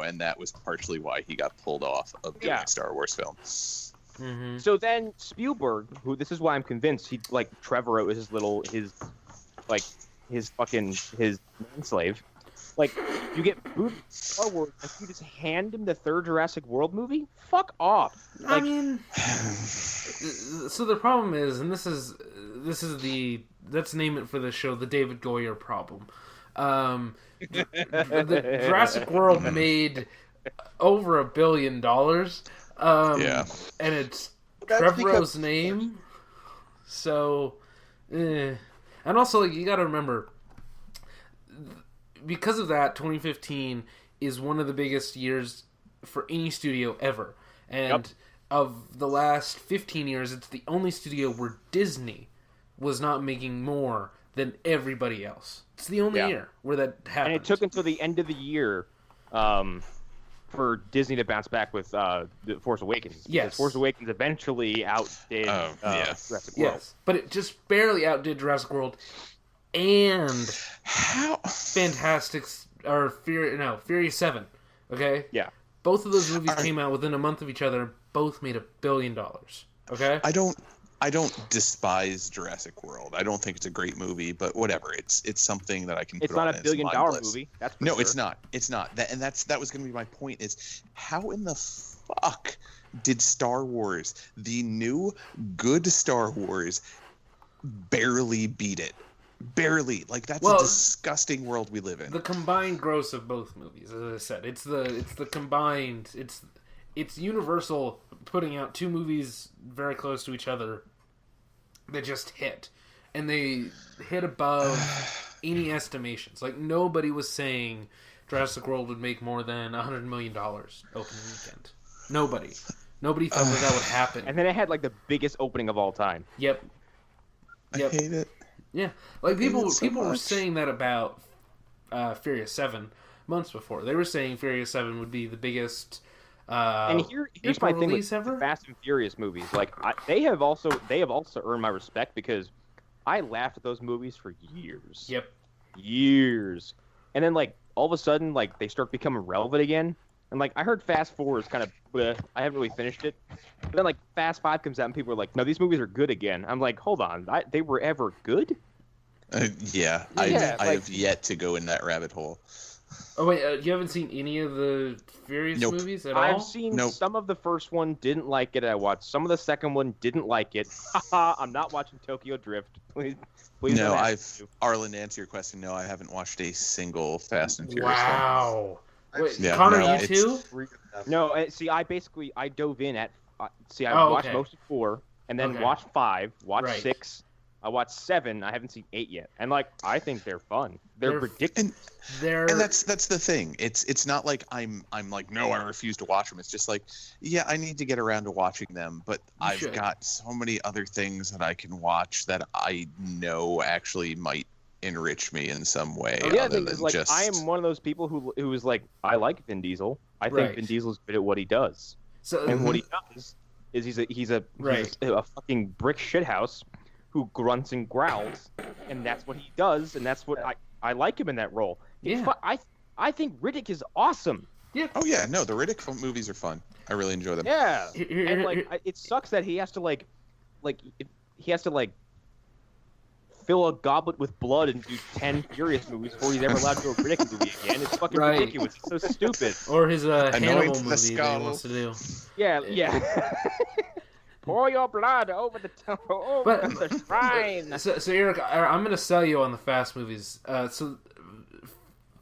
and that was partially why he got pulled off of doing a Star Wars film. Mm-hmm. So then Spielberg, who this is why I'm convinced he like Trevorrow is his manslave. Like, you get booted Star Wars and you just hand him the 3rd Jurassic World movie? Fuck off. Like, I mean, so the problem is, and this is let's name it for the show, the David Goyer problem. The Jurassic World made over $1 billion. And it's Trevorrow's name. So, and also, like, you got to remember, because of that, 2015 is one of the biggest years for any studio ever. And of the last 15 years, it's the only studio where Disney was not making more than everybody else. It's the only year where that happened. And it took until the end of the year for Disney to bounce back with The Force Awakens. Yes. Because Force Awakens eventually outdid Jurassic World. Yes, but it just barely outdid Jurassic World. And Furious 7. Okay? Yeah. Both of those movies came out within a month of each other and both made $1 billion. Okay? I don't despise Jurassic World. I don't think it's a great movie, but whatever. It's something that I can. It's put not on a $1 billion movie. That's no, sure. it's not. It's not. That was going to be my point. Is how in the fuck did Star Wars, the new good Star Wars, barely beat it? Barely. Like, that's a disgusting world we live in. The combined gross of both movies, as I said, it's the combined. It's Universal putting out 2 movies very close to each other that just hit, and they hit above any estimations. Like, nobody was saying Jurassic World would make more than $100 million opening weekend. Nobody thought that would happen. And then it had like the biggest opening of all time. Yep. I hate it. Yeah, like people were much. saying that about Furious 7 months before. They were saying Furious 7 would be the biggest. And here's my thing with ever? Fast and Furious movies. Like, they have also earned my respect because I laughed at those movies for years. Yep. Years. And then, like, all of a sudden, like, they start becoming relevant again. And, like, I heard Fast 4 is kind of bleh. I haven't really finished it. But then, like, Fast 5 comes out and people are like, no, these movies are good again. I'm like, hold on. They were ever good? I have yet to go in that rabbit hole. Oh, wait, you haven't seen any of the Furious movies at all? I've seen some of the first one, didn't like it. I watched some of the second one, didn't like it. Haha, I'm not watching Tokyo Drift. Please. No, Arlen, to answer your question, no, I haven't watched a single Fast and Furious film. Wow. Wait, Connor, you too? No, see, I dove in at... I watched most of 4, and then watched 5, watched 6... I watched 7. I haven't seen 8 yet, and like I think they're fun. They're ridiculous. And that's the thing. It's not like I'm like, no, I refuse to watch them. It's just like, yeah, I need to get around to watching them, but I've got so many other things that I can watch that I know actually might enrich me in some way. I am one of those people who is like, I like Vin Diesel. I think Vin Diesel's good at what he does. And what he does is he's a fucking brick shithouse who grunts and growls, and that's what he does, and that's what I like him in that role. Yeah. I think Riddick is awesome. Yeah. Oh yeah, no, the Riddick movies are fun. I really enjoy them. Yeah, and like it sucks that he has to fill a goblet with blood and do 10 Furious movies before he's ever allowed to do a Riddick movie again. It's fucking ridiculous. It's so stupid. Or his Hannibal movie Pascal. that he wants to do. Yeah. Pour your blood over the the shrine. So Eric, I'm gonna sell you on the Fast movies. So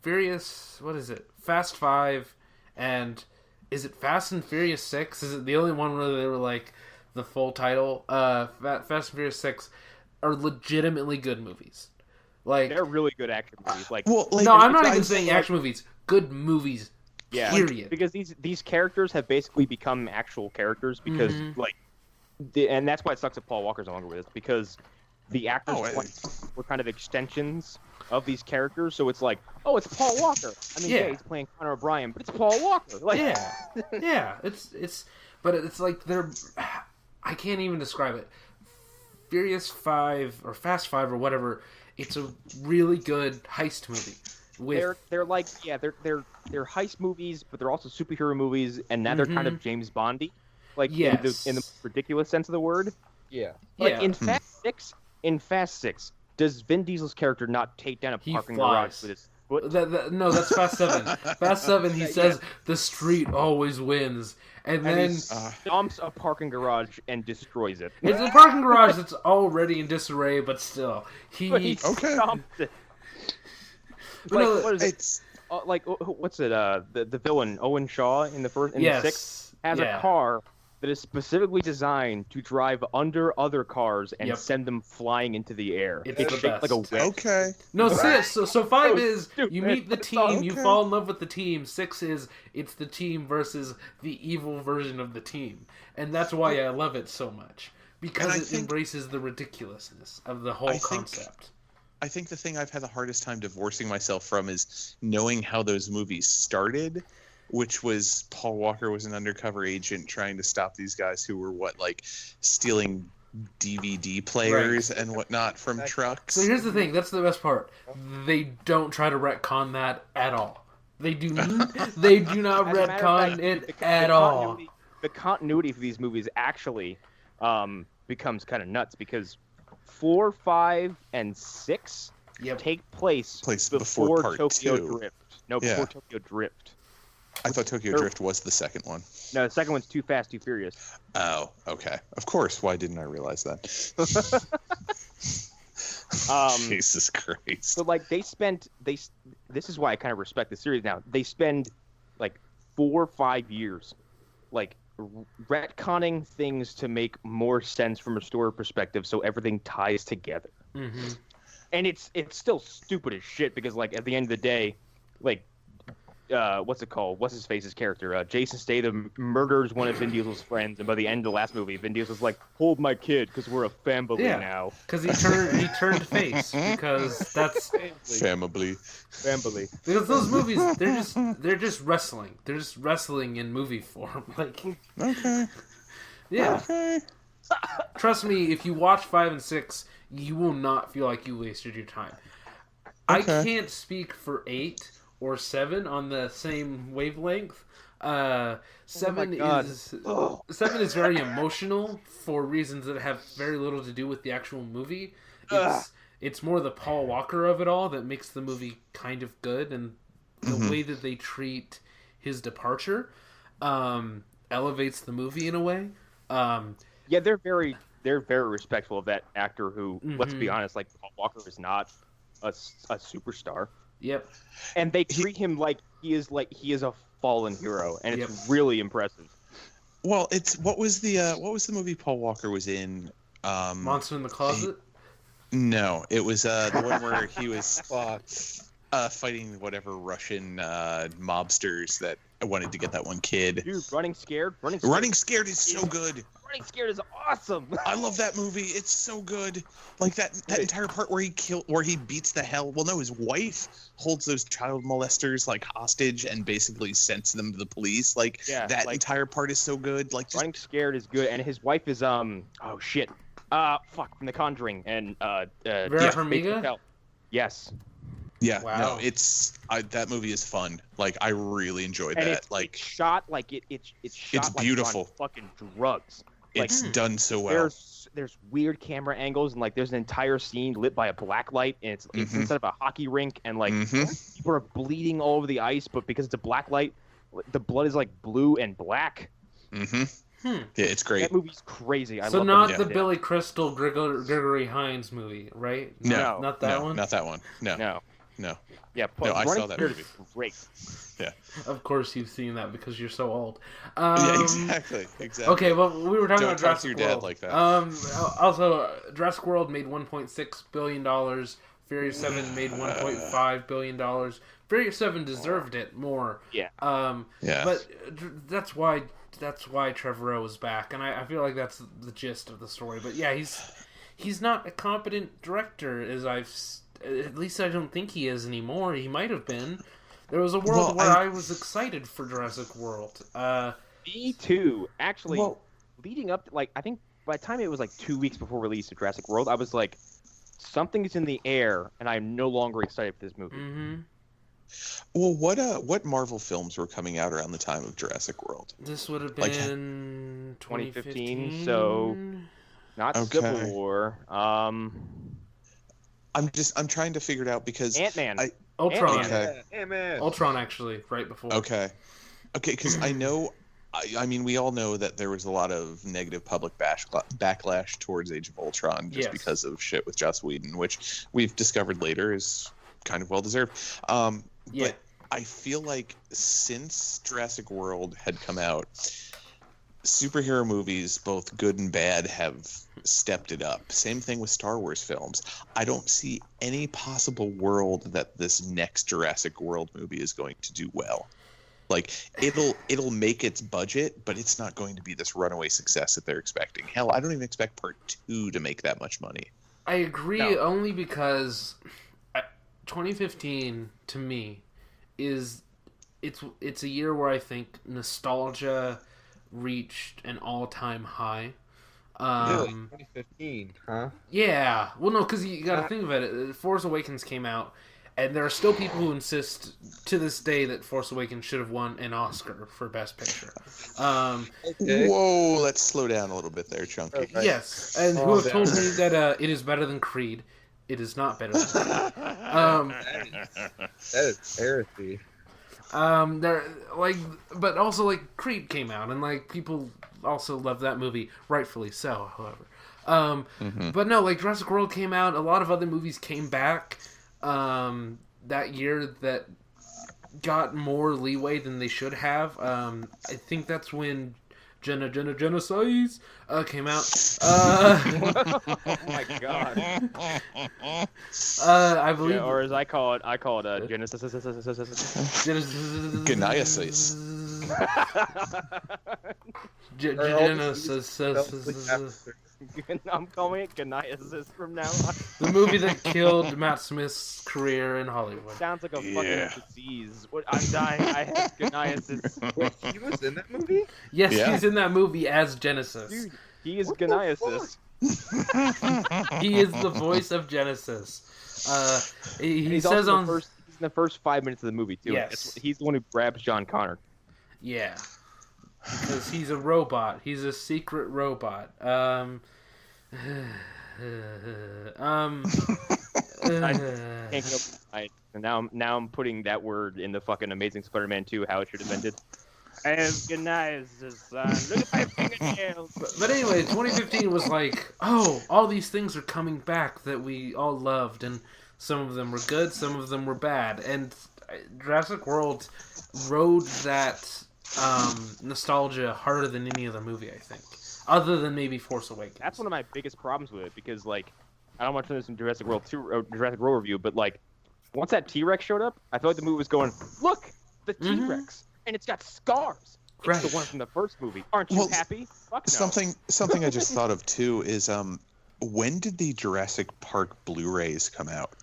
Furious, what is it? Fast 5, and is it Fast and Furious 6? Is it the only one where they were like the full title? Fast and Furious 6 are legitimately good movies. Like they're really good action movies. No, I'm not even saying action movies. Good movies. Yeah, period. Because these characters have basically become actual characters because and that's why it sucks that Paul Walker's no longer with us, because the actors were kind of extensions of these characters. So it's like, oh, it's Paul Walker. I mean, yeah, he's playing Connor O'Brien, but it's Paul Walker. Like, yeah. But it's like they're. I can't even describe it. Furious 5 or Fast 5 or whatever. It's a really good heist movie. They're heist movies, but they're also superhero movies, and now they're kind of James Bondy. Like in the ridiculous sense of the word. Yeah. Like in Fast 6, does Vin Diesel's character not take down a parking garage with his foot? No, that's Fast 7. Fast 7, he says the street always wins. And then he stomps a parking garage and destroys it. It's a parking garage that's already in disarray, but still. He stomped it. What is it? What's it? The villain, Owen Shaw in the 6th, has a car that is specifically designed to drive under other cars and send them flying into the air. It's shaped like a whip. Okay. No, so 5 is you meet the team, you fall in love with the team. 6 is it's the team versus the evil version of the team. And that's why I love it so much. Because it embraces the ridiculousness of the whole concept. I think the thing I've had the hardest time divorcing myself from is knowing how those movies started, which was Paul Walker was an undercover agent trying to stop these guys who were stealing DVD players and whatnot from trucks. So here's the thing, that's the best part. They don't try to retcon that at all. They do not retcon it at all. The continuity for these movies actually becomes kind of nuts because 4, 5, and 6 take place before Tokyo Drift. No, before Tokyo Drift. I thought Tokyo Drift was the second one. No, the second one's Too Fast, Too Furious. Oh, okay. Of course. Why didn't I realize that? Jesus Christ. So, this is why I kind of respect the series now. They spend, 4 or 5 years, retconning things to make more sense from a story perspective so everything ties together. Mm-hmm. And it's still stupid as shit because, at the end of the day, what's it called? What's his face's character? Jason Statham murders one of Vin Diesel's friends, and by the end of the last movie, Vin Diesel's like, "Hold my kid, because we're a family now." Because he turned face because that's family. Because those movies, they're just wrestling. They're just wrestling in movie form. Okay. Yeah. Okay. Trust me, if you watch 5 and 6, you will not feel like you wasted your time. Okay. I can't speak for 8 or 7 on the same wavelength. 7 is very emotional for reasons that have very little to do with the actual movie. It's more the Paul Walker of it all that makes the movie kind of good, and the way that they treat his departure elevates the movie in a way. They're very respectful of that actor who, let's be honest, Paul Walker is not a superstar. Yep. And they treat him like he is a fallen hero, and it's really impressive. Well, what was the movie Paul Walker was in? Monster in the Closet? No, it was the one where he was fighting whatever Russian mobsters that wanted to get that one kid. Dude, Running Scared is so good. Running Scared is awesome. I love that movie. It's so good. That entire part where he beats the hell. Well, no, his wife holds those child molesters hostage and basically sends them to the police. Entire part is so good. Running Scared is good, and his wife is from The Conjuring and Vera Farmiga. Yes. Yeah, Wow. no, that movie is fun. Like, I really enjoyed And that. Like, it's shot like it's shot like beautiful. on fucking drugs. Like, it's done so well. There's weird camera angles, and like there's an entire scene lit by a black light, and it's inside of a hockey rink, and like people are bleeding all over the ice, but because it's a black light, the blood is like blue and black. Yeah, it's great. That movie's crazy. I So love not that the movie. Billy Crystal Gregory Hines movie, right? No, not that no, one. not that one. No. Yeah, No, I saw that Spirit movie. is great. Yeah. Of course, you've seen that because you're so old. Yeah, exactly. Okay, well, we were talking Don't about talk to Jurassic your dad World. like that. Also, Jurassic World made $1.6 billion. Furious 7 made $1.5 billion. Furious 7 deserved it more. Yeah. Yeah. But that's why Trevorrow is back, and I feel like that's the gist of the story. But yeah, he's not a competent director, at least I don't think he is anymore. He might have been. There was a world where I was excited for Jurassic World. Me too. Actually, leading up to, like, I think by the time it was like 2 weeks before release of Jurassic World, I was like, something is in the air, and I'm no longer excited for this movie. Mm-hmm. Well, what Marvel films were coming out around the time of Jurassic World? This would have Like, been 2015, so not Civil War. I'm trying to figure it out because Ant-Man. Ultron. Okay. Ant-Man. Ultron, actually, right before. Okay, because I know. I mean, we all know that there was a lot of negative public backlash towards Age of Ultron just because of shit with Joss Whedon, which we've discovered later is kind of well deserved. But I feel like since Jurassic World had come out, superhero movies, both good and bad, have stepped it up. Same thing with Star Wars films. I don't see any possible world that this next Jurassic World movie is going to do well. Like, it'll make its budget, but it's not going to be this runaway success that they're expecting. Hell, I don't even expect Part 2 to make that much money. I agree, only because 2015 to me is it's a year where I think nostalgia reached an all-time high. Really? 2015, huh? Yeah. Well, no, because you got to think of it. Force Awakens came out, and there are still people who insist to this day that Force Awakens should have won an Oscar for Best Picture. Okay. Whoa, let's slow down a little bit there, Chunky. Okay. Yes, and who have told me that it is better than Creed. It is not better than Creed. That is heresy. But also, like, Creed came out, and, like, people also love that movie, rightfully so, however. But no, like, Jurassic World came out, a lot of other movies came back that year that got more leeway than they should have. I think that's when Genesis came out. Oh my god. I believe, Or as I call it Genesis. Geniasis. Genesis. I'm calling it Geniasis from now on. The movie that killed Matt Smith's career in Hollywood. Sounds like a fucking disease. I'm dying. I have Geniasis. Wait, he was in that movie? Yes, Yeah. he's in that movie as Genesis. Dude, he is Geniasis. He is the voice of Genesis. He He's says also on... he's in the first 5 minutes of the movie too. Yes. He's the one who grabs John Connor. Yeah. Because he's a robot. He's a secret robot. I can't get over and now I'm putting that word in the fucking Amazing Spider-Man 2, how it should have ended. I have Geniasis, son. Look at my fingernails. But anyway, 2015 was like, oh, all these things are coming back that we all loved, and some of them were good, some of them were bad, and Jurassic World rode that nostalgia harder than any other movie, I think, other than maybe Force Awakens. That's one of my biggest problems with it, because like I don't want to turn this into Jurassic World 2 or Jurassic World review, but like once that T-Rex showed up, I felt like the movie was going, look, the T-Rex, and it's got scars. It's Right. the one from the first movie. Aren't you happy? Fuck no. Something I just thought of too is when did the Jurassic Park Blu-rays come out?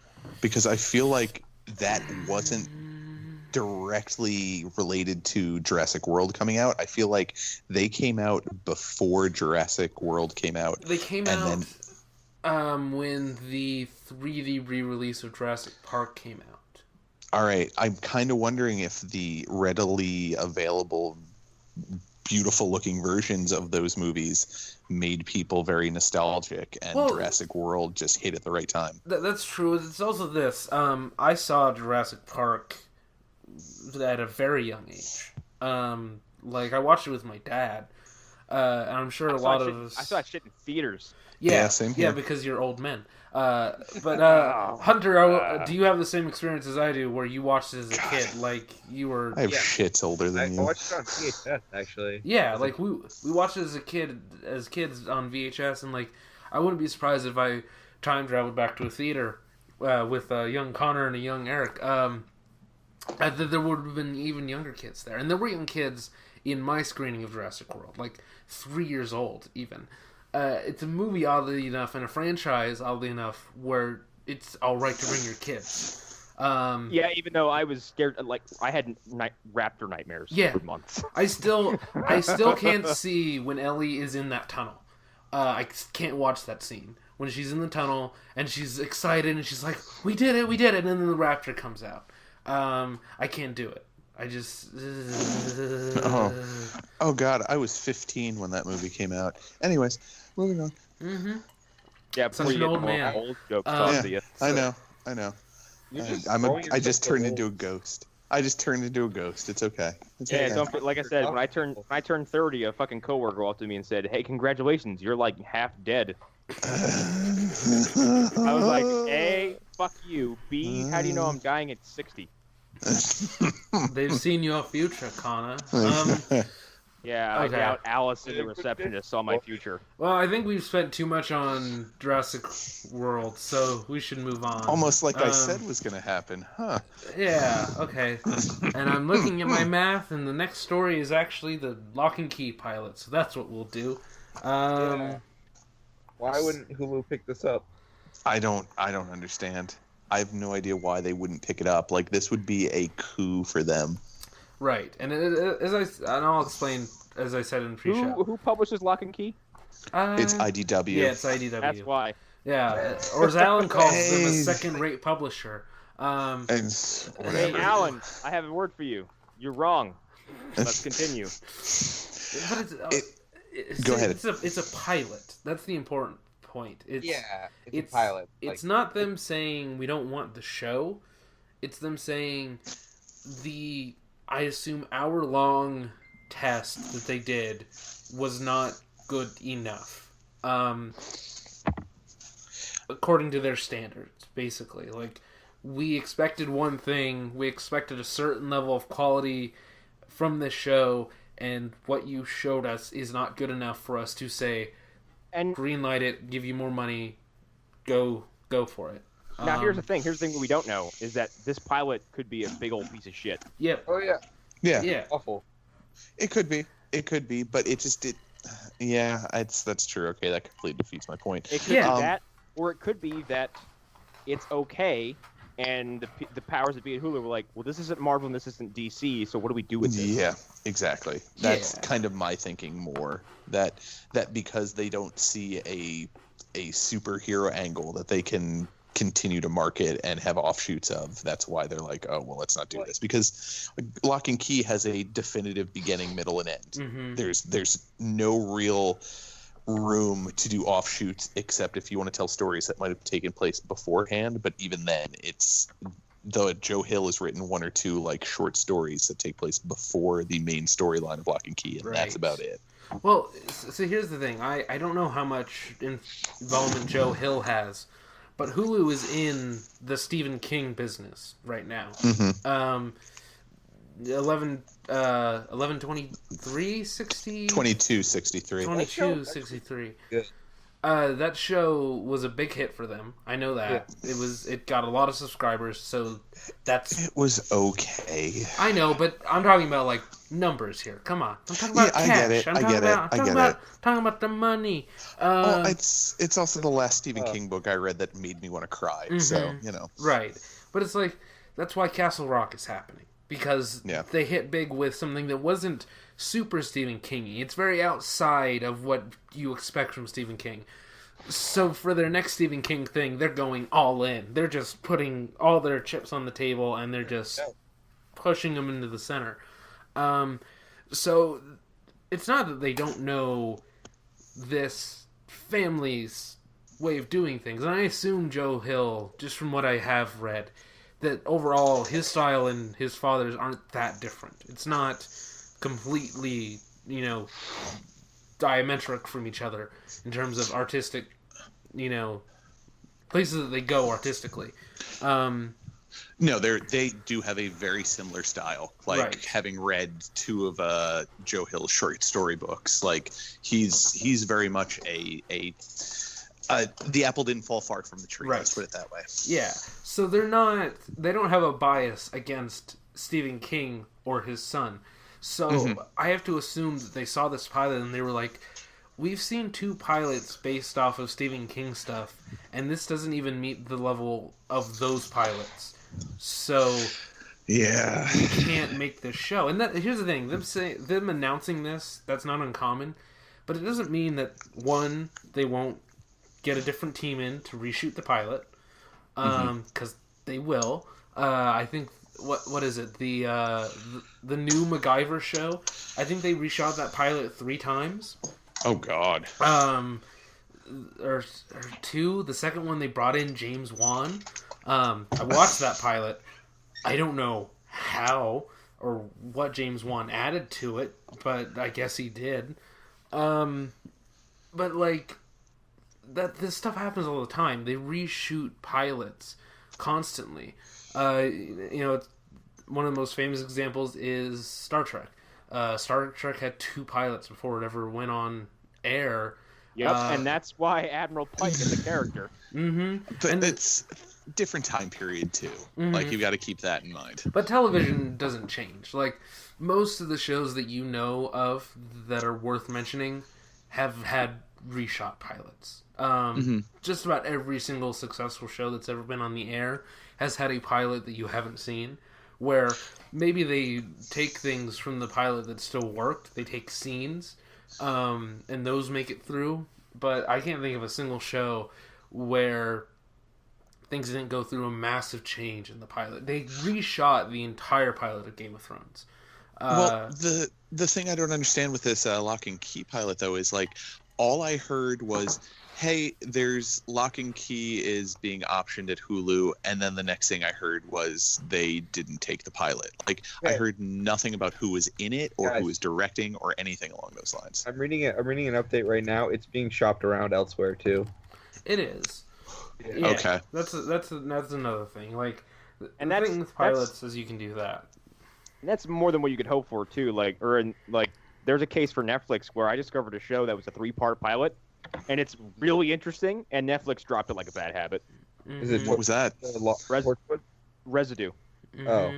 Because I feel like that wasn't directly related to Jurassic World coming out. I feel like they came out before Jurassic World came out. They came out when the 3D re-release of Jurassic Park came out. All right. I'm kind of wondering if the readily available, beautiful-looking versions of those movies made people very nostalgic, and Jurassic World just hit at the right time. That's true. It's also this. I saw Jurassic Park at a very young age. I watched it with my dad. And I'm sure a lot of us... I saw that shit in theaters. Yeah, same here. Yeah, because you're old men. Hunter, do you have the same experience as I do, where you watched it as a kid? Like you were. I have shits older than you. I watched it on VHS actually. Yeah, like we watched it as kids on VHS, and like I wouldn't be surprised if I time traveled back to a theater with a young Connor and a young Eric. There would have been even younger kids there, and there were young kids in my screening of Jurassic World, like 3 years old even. It's a movie, oddly enough, and a franchise, oddly enough, where it's all right to bring your kids. Yeah, even though I was scared, like I had raptor nightmares for months. I still can't see when Ellie is in that tunnel. I can't watch that scene when she's in the tunnel and she's excited and she's like, "We did it!" And then the raptor comes out. I can't do it. I just. Oh God! I was 15 when that movie came out. Anyways, moving on. Mm-hmm. Yeah, before you old man. Old jokes to you. I know. I just turned into a ghost. It's okay. Don't, like I said, when I turned 30, a fucking coworker walked to me and said, "Hey, congratulations, you're like half dead." I was like, A, fuck you. B, how do you know I'm dying at 60? They've seen your future, Connor. Yeah, okay. I doubt Allison, the receptionist, saw my future. Well, I think we've spent too much on Jurassic World, so we should move on. Almost like I said was going to happen, huh? Yeah, okay. And I'm looking at my math, and the next story is actually the Lock and Key pilot, so that's what we'll do. Why wouldn't Hulu pick this up? I don't understand. I have no idea why they wouldn't pick it up. Like, this would be a coup for them. Right, and I'll explain, as I said in pre-show. Who publishes Lock and Key? It's IDW. Yeah, it's IDW. That's why. Yeah, or as Alan calls them, a second-rate publisher. Hey, Alan, I have a word for you. You're wrong. Let's continue. But go ahead. It's a pilot. That's the important point. It's a pilot. It's not them saying we don't want the show. It's them saying I assume hour-long test that they did was not good enough. According to their standards, basically. Like, we expected one thing, we expected a certain level of quality from this show, and what you showed us is not good enough for us to say, and greenlight it, give you more money, go for it. Now, here's the thing that we don't know, is that this pilot could be a big old piece of shit. Yep. Oh, yeah. Yeah. Awful. It could be, but that's true. Okay, that completely defeats my point. It could be that, or it could be that it's okay, and the powers that be at Hulu were like, well, this isn't Marvel and this isn't DC, so what do we do with this? Yeah, exactly. That's kind of my thinking more. That because they don't see a superhero angle that they can continue to market and have offshoots of, that's why they're like, oh, well, let's not do this, because Lock and Key has a definitive beginning, middle, and end. Mm-hmm. There's no real room to do offshoots, except if you want to tell stories that might have taken place beforehand, but even then, though Joe Hill has written one or two like short stories that take place before the main storyline of Lock and Key, and that's about it. Well, so here's the thing. I don't know how much involvement Joe Hill has, but Hulu is in the Stephen King business right now. Mm-hmm. 11/23/60 22/63. 22/63. That show was a big hit for them. I know that. Yeah. It got a lot of subscribers, so it was okay. I know, but I'm talking about like numbers here. Come on, I'm talking about cash. I get it. Talking about the money. It's also the last Stephen King book I read that made me want to cry. Mm-hmm. So right. But it's like that's why Castle Rock is happening, because they hit big with something that wasn't super Stephen King-y. It's very outside of what you expect from Stephen King. So for their next Stephen King thing, they're going all in. They're just putting all their chips on the table, and they're just pushing them into the center. So it's not that they don't know this family's way of doing things. And I assume Joe Hill, just from what I have read, that overall his style and his father's aren't that different. It's not completely, diametric from each other in terms of artistic, places that they go artistically. No, they do have a very similar style. Like, right. Having read two of Joe Hill's short story books, like he's very much a the apple didn't fall far from the tree. Right. Let's put it that way. Yeah. So they don't have a bias against Stephen King or his son. So I have to assume that they saw this pilot and they were like, we've seen 2 pilots based off of Stephen King stuff, and this doesn't even meet the level of those pilots. So yeah, we can't make this show. And here's the thing: them announcing this, that's not uncommon, but it doesn't mean that, one, they won't get a different team in to reshoot the pilot, because they will. I think what is it, the new MacGyver show? I think they reshot that pilot 3 times. Oh God. Or 2. The second one they brought in James Wan. I watched that pilot. I don't know how or what James Wan added to it, but I guess he did. But like this stuff happens all the time. They reshoot pilots constantly. It's, one of the most famous examples is Star Trek. Star Trek had 2 pilots before it ever went on air. Yep, and that's why Admiral Pike is a character. But it's different time period too. Like, you've got to keep that in mind. But television doesn't change. Like, most of the shows that you know of that are worth mentioning have had reshot pilots. Just about every single successful show that's ever been on the air has had a pilot that you haven't seen, where maybe they take things from the pilot that still worked. They take scenes, and those make it through. But I can't think of a single show where things didn't go through a massive change in the pilot. They reshot the entire pilot of Game of Thrones. Well, the thing I don't understand with this Lock and Key pilot, though, is like, all I heard was, hey, there's Lock and Key is being optioned at Hulu, and then the next thing I heard was they didn't take the pilot. Like, I heard nothing about who was in it or who was directing or anything along those lines. I'm reading an update right now. It's being shopped around elsewhere too. It is. Yeah. Okay. That's another thing. Like, and the thing with pilots is you can do that. And that's more than what you could hope for too. There's a case for Netflix where I discovered a show that was a 3-part pilot, and it's really interesting, and Netflix dropped it like a bad habit. Is it What was that? Residue. Oh.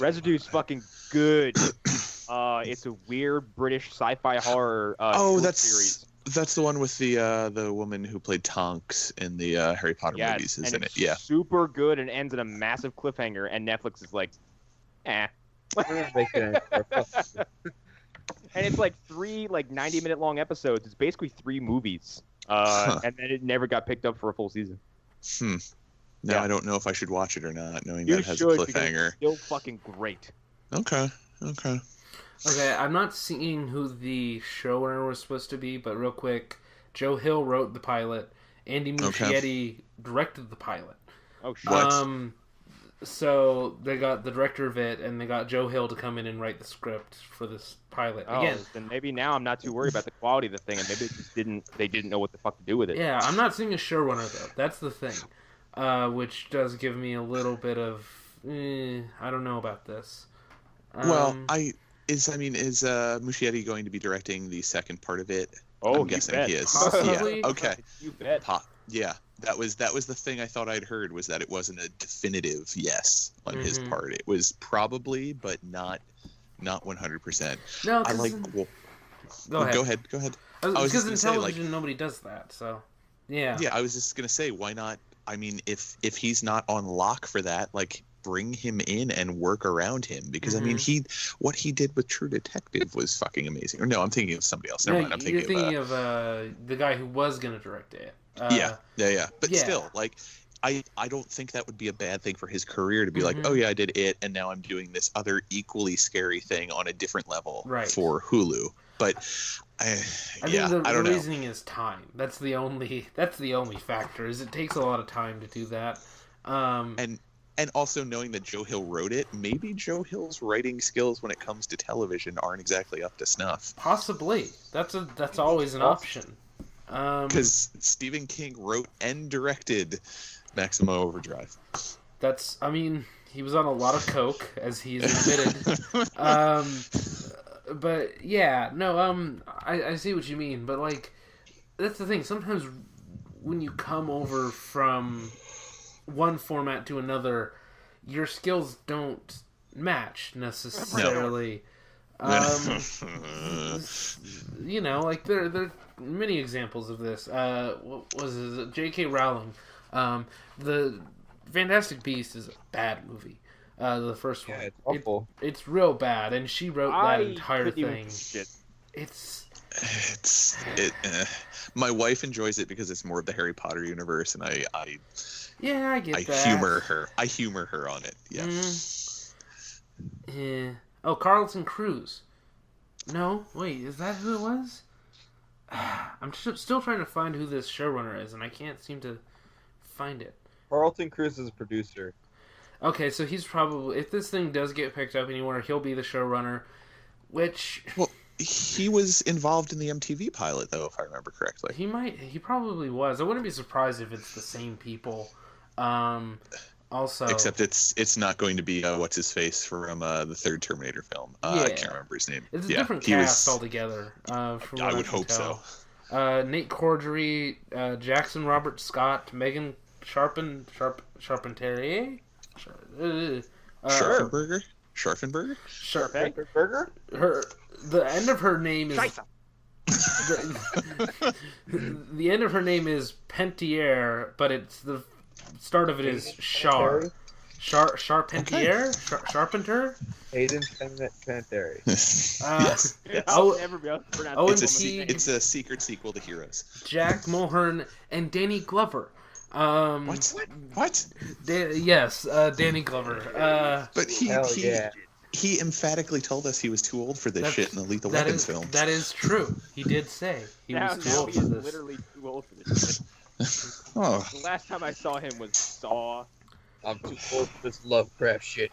Residue's fucking good. It's a weird British sci-fi horror series. That's the one with the woman who played Tonks in the Harry Potter movies, isn't it? Yeah. Super good and ends in a massive cliffhanger, and Netflix is like, eh. And it's like 3 90-minute long episodes. It's basically 3 movies. And then it never got picked up for a full season. Now I don't know if I should watch it or not, knowing that it has a cliffhanger. It's still fucking great. Okay. Okay, I'm not seeing who the showrunner was supposed to be, but real quick, Joe Hill wrote the pilot. Andy Muschietti directed the pilot. Oh, shit. So they got the director of it, and they got Joe Hill to come in and write the script for this pilot. Again, then maybe now I'm not too worried about the quality of the thing, and maybe they didn't know what the fuck to do with it. Yeah, I'm not seeing a showrunner though. That's the thing, which does give me a little bit of I don't know about this. Is Muschietti going to be directing the second part of it? Oh, I'm guessing he is. Possibly. Yeah. Okay. You bet. Yeah. That was the thing I thought I'd heard, was that it wasn't a definitive yes on his part. It was probably, but not 100%. No, I like. Well, go ahead. Because in television, nobody does that. So, yeah. Yeah, I was just gonna say, why not? I mean, if he's not on lock for that, like, bring him in and work around him, because I mean, what he did with True Detective was fucking amazing. Or no, I'm thinking of somebody else. Never mind. I'm thinking of the guy who was gonna direct it. Yeah. But still, like, I don't think that would be a bad thing for his career to be like, oh yeah, I did it, and now I'm doing this other equally scary thing on a different level for Hulu. But I think the reasoning is time. That's the only factor. Is it takes a lot of time to do that. And also knowing that Joe Hill wrote it, maybe Joe Hill's writing skills when it comes to television aren't exactly up to snuff. Possibly. That's always an option. Because Stephen King wrote and directed Maximum Overdrive. I mean, he was on a lot of coke, as he's admitted. But yeah, no, I see what you mean. But like, that's the thing. Sometimes when you come over from one format to another, your skills don't match necessarily. No. You know, like there are many examples of this. What was it? J.K. Rowling. The Fantastic Beasts is a bad movie. The first one. It's awful. It's real bad, and she wrote that entire thing. My wife enjoys it because it's more of the Harry Potter universe, and I get that. I humor her on it. Yeah. Yeah. Oh, Carlton Cruz. No, wait, is that who it was? I'm still trying to find who this showrunner is, and I can't seem to find it. Carlton Cruz is a producer. Okay, so he's probably, if this thing does get picked up anywhere, he'll be the showrunner, which... Well, he was involved in the MTV pilot, though, if I remember correctly. He probably was. I wouldn't be surprised if it's the same people. Also... Except it's not going to be, what's-his-face from the third Terminator film. I can't remember his name. It's a different cast altogether. I would hope so. Nate Corddry, Jackson Robert Scott, Megan Charpentier? Scharfenberger? The end of her name is... the end of her name is Pentier, but it's the start of it is Char. Charpentier? Charpenter? Hayden Panettiere. Yes. I'll never be able to pronounce it. It's a secret sequel to Heroes. Jack Mulhern and Danny Glover. What? Yes, Danny Glover. But he emphatically told us he was too old for this shit in the Lethal Weapons film. That is true. He did say he was too old for this. Literally too old for this shit. The last time I saw him was Saw. I'm too old for this Lovecraft shit.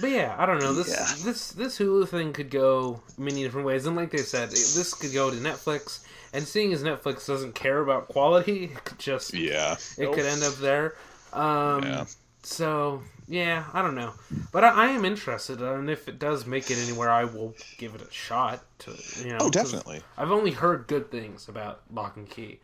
But yeah, I don't know. This Hulu thing could go many different ways, and like they said, this could go to Netflix. And seeing as Netflix doesn't care about quality, it could just could end up there. So yeah, I don't know, but I am interested, and if it does make it anywhere, I will give it a shot. Oh, definitely. I've only heard good things about Lock and Key.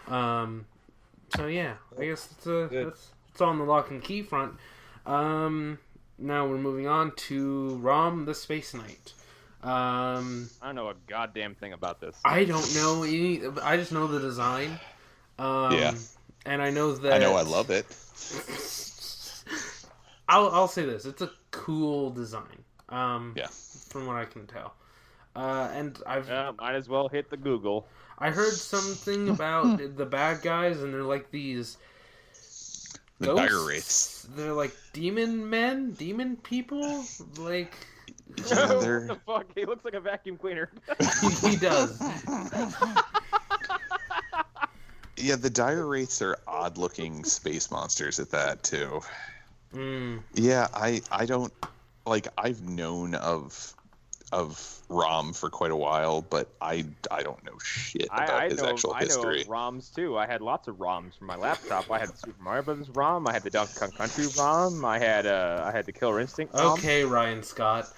So yeah, I guess it's on the Lock and Key front. Now we're moving on to Rom the Space Knight. I don't know a goddamn thing about this. I don't know any. I just know the design. And I know that. I know I love it. I'll say this: it's a cool design. From what I can tell. And might as well hit the Google. I heard something about the bad guys, and they're like these. The dire wraiths. They're like demon people, like. What the fuck? He looks like a vacuum cleaner. He does. Yeah, the dire wraiths are odd-looking space monsters at that too. Yeah, I don't like. I've known of Rom for quite a while, but I don't know shit about his actual history. I know ROMs too. I had lots of ROMs from my laptop. I had the Super Mario Brothers ROM. I had the Donkey Kong Country ROM. I had the Killer Instinct ROM. Okay, Ryan Scott.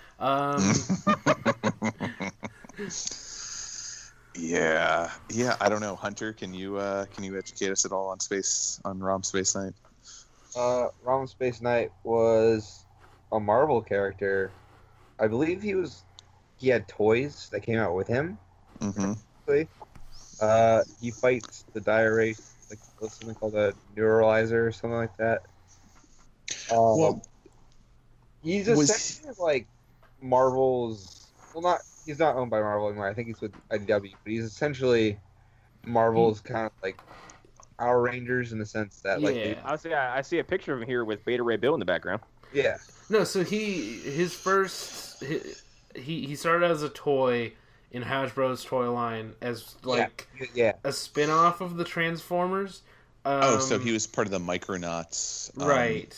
Yeah. I don't know. Hunter, can you educate us at all on Rom Space Knight? Rom Space Knight was a Marvel character. I believe he had toys that came out with him. Mm-hmm. He fights the dire wraith like something called a neuralizer or something like that. Well, he's essentially like Marvel's. Well, not he's not owned by Marvel anymore. I think he's with IDW, but he's essentially Marvel's kind of like Power Rangers in the sense that like I see a picture of him here with Beta Ray Bill in the background. Yeah. No, so he started as a toy in Hasbro's toy line as like a spin-off of the Transformers. So he was part of the Micronauts, right?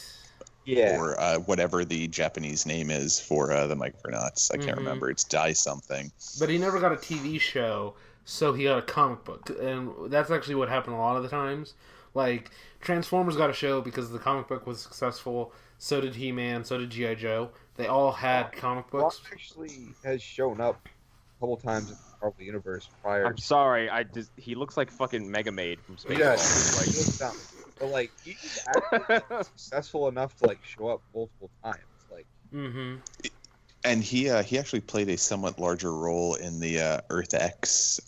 Or whatever the Japanese name is for the Micronauts. I can't remember. It's Dai something. But he never got a TV show, so he got a comic book, and that's actually what happened a lot of the times. Like Transformers got a show because the comic book was successful. So did He-Man. So did G.I. Joe. They all had comic books. Locke actually has shown up a couple times in the Marvel Universe prior. I'm sorry, he looks like fucking Mega Maid from Space. Yeah, but like he's actually successful enough to like show up multiple times. Like, and he actually played a somewhat larger role in the Earth X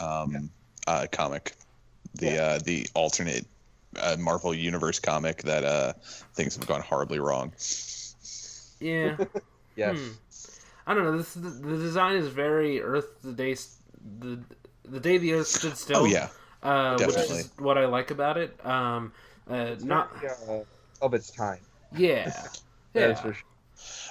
comic, the alternate Marvel Universe comic that things have gone horribly wrong. Yeah. Yes. I don't know. The design is very Earth. The day the Earth stood still. Oh yeah. Which is what I like about it. Not of its time. Yeah. That is for sure.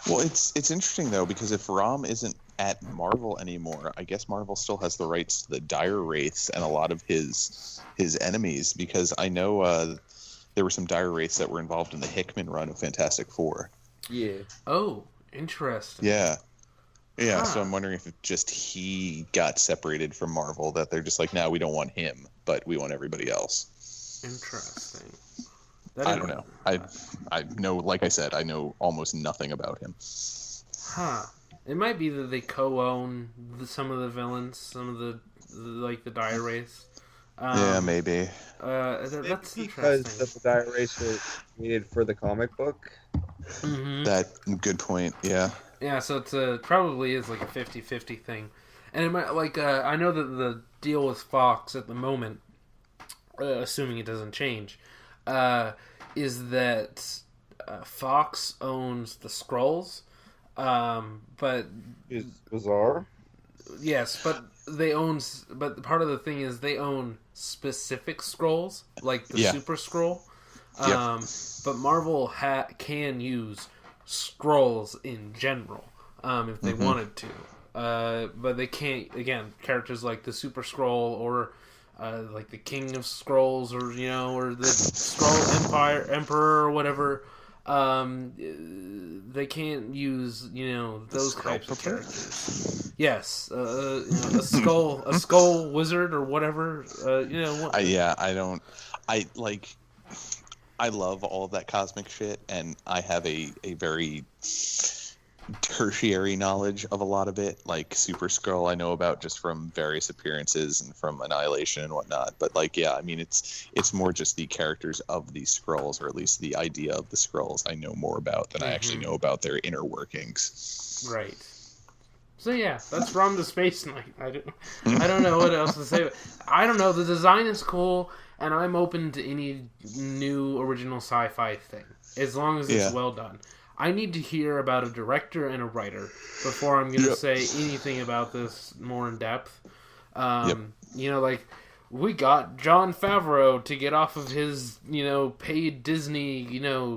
Well, it's interesting though because if Rom isn't at Marvel anymore, I guess Marvel still has the rights to the Dire Wraiths and a lot of his enemies because I know there were some Dire Wraiths that were involved in the Hickman run of Fantastic Four. Yeah. Oh, interesting. Yeah. Yeah, so I'm wondering if just he got separated from Marvel, that they're just like, no, we don't want him, but we want everybody else. Interesting. I don't know. I know, like I said, I know almost nothing about him. Huh. It might be that they co-own some of the villains, some of the Dire Wraiths. Yeah, maybe. That's because interesting. the Dire Wraiths were created for the comic book. That good point. Yeah. Yeah, so it's probably is like a 50-50 thing, and it might I know that the deal with Fox at the moment, assuming it doesn't change, is that Fox owns the Skrulls, but Is bizarre. yes, but but part of the thing is they own specific Skrulls, like the Super Skrull. But Marvel can use Skrulls in general if they wanted to. But they can't, again, characters like the Super Skrull or like the King of Skrulls or the Skrull Emperor or whatever. They can't use those types of characters. Yes, a skull wizard or whatever. I love all of that cosmic shit, and I have a very tertiary knowledge of a lot of it. Like Super Skrull I know about just from various appearances and from Annihilation and whatnot. But it's more just the characters of these Skrulls, or at least the idea of the Skrulls I know more about than I actually know about their inner workings. Right. So yeah, that's Rom the Space Knight. I don't know what else to say. I don't know. The design is cool, and I'm open to any new original sci-fi thing as long as it's well done. I need to hear about a director and a writer before I'm going to say anything about this more in depth. We got Jon Favreau to get off of his, paid Disney,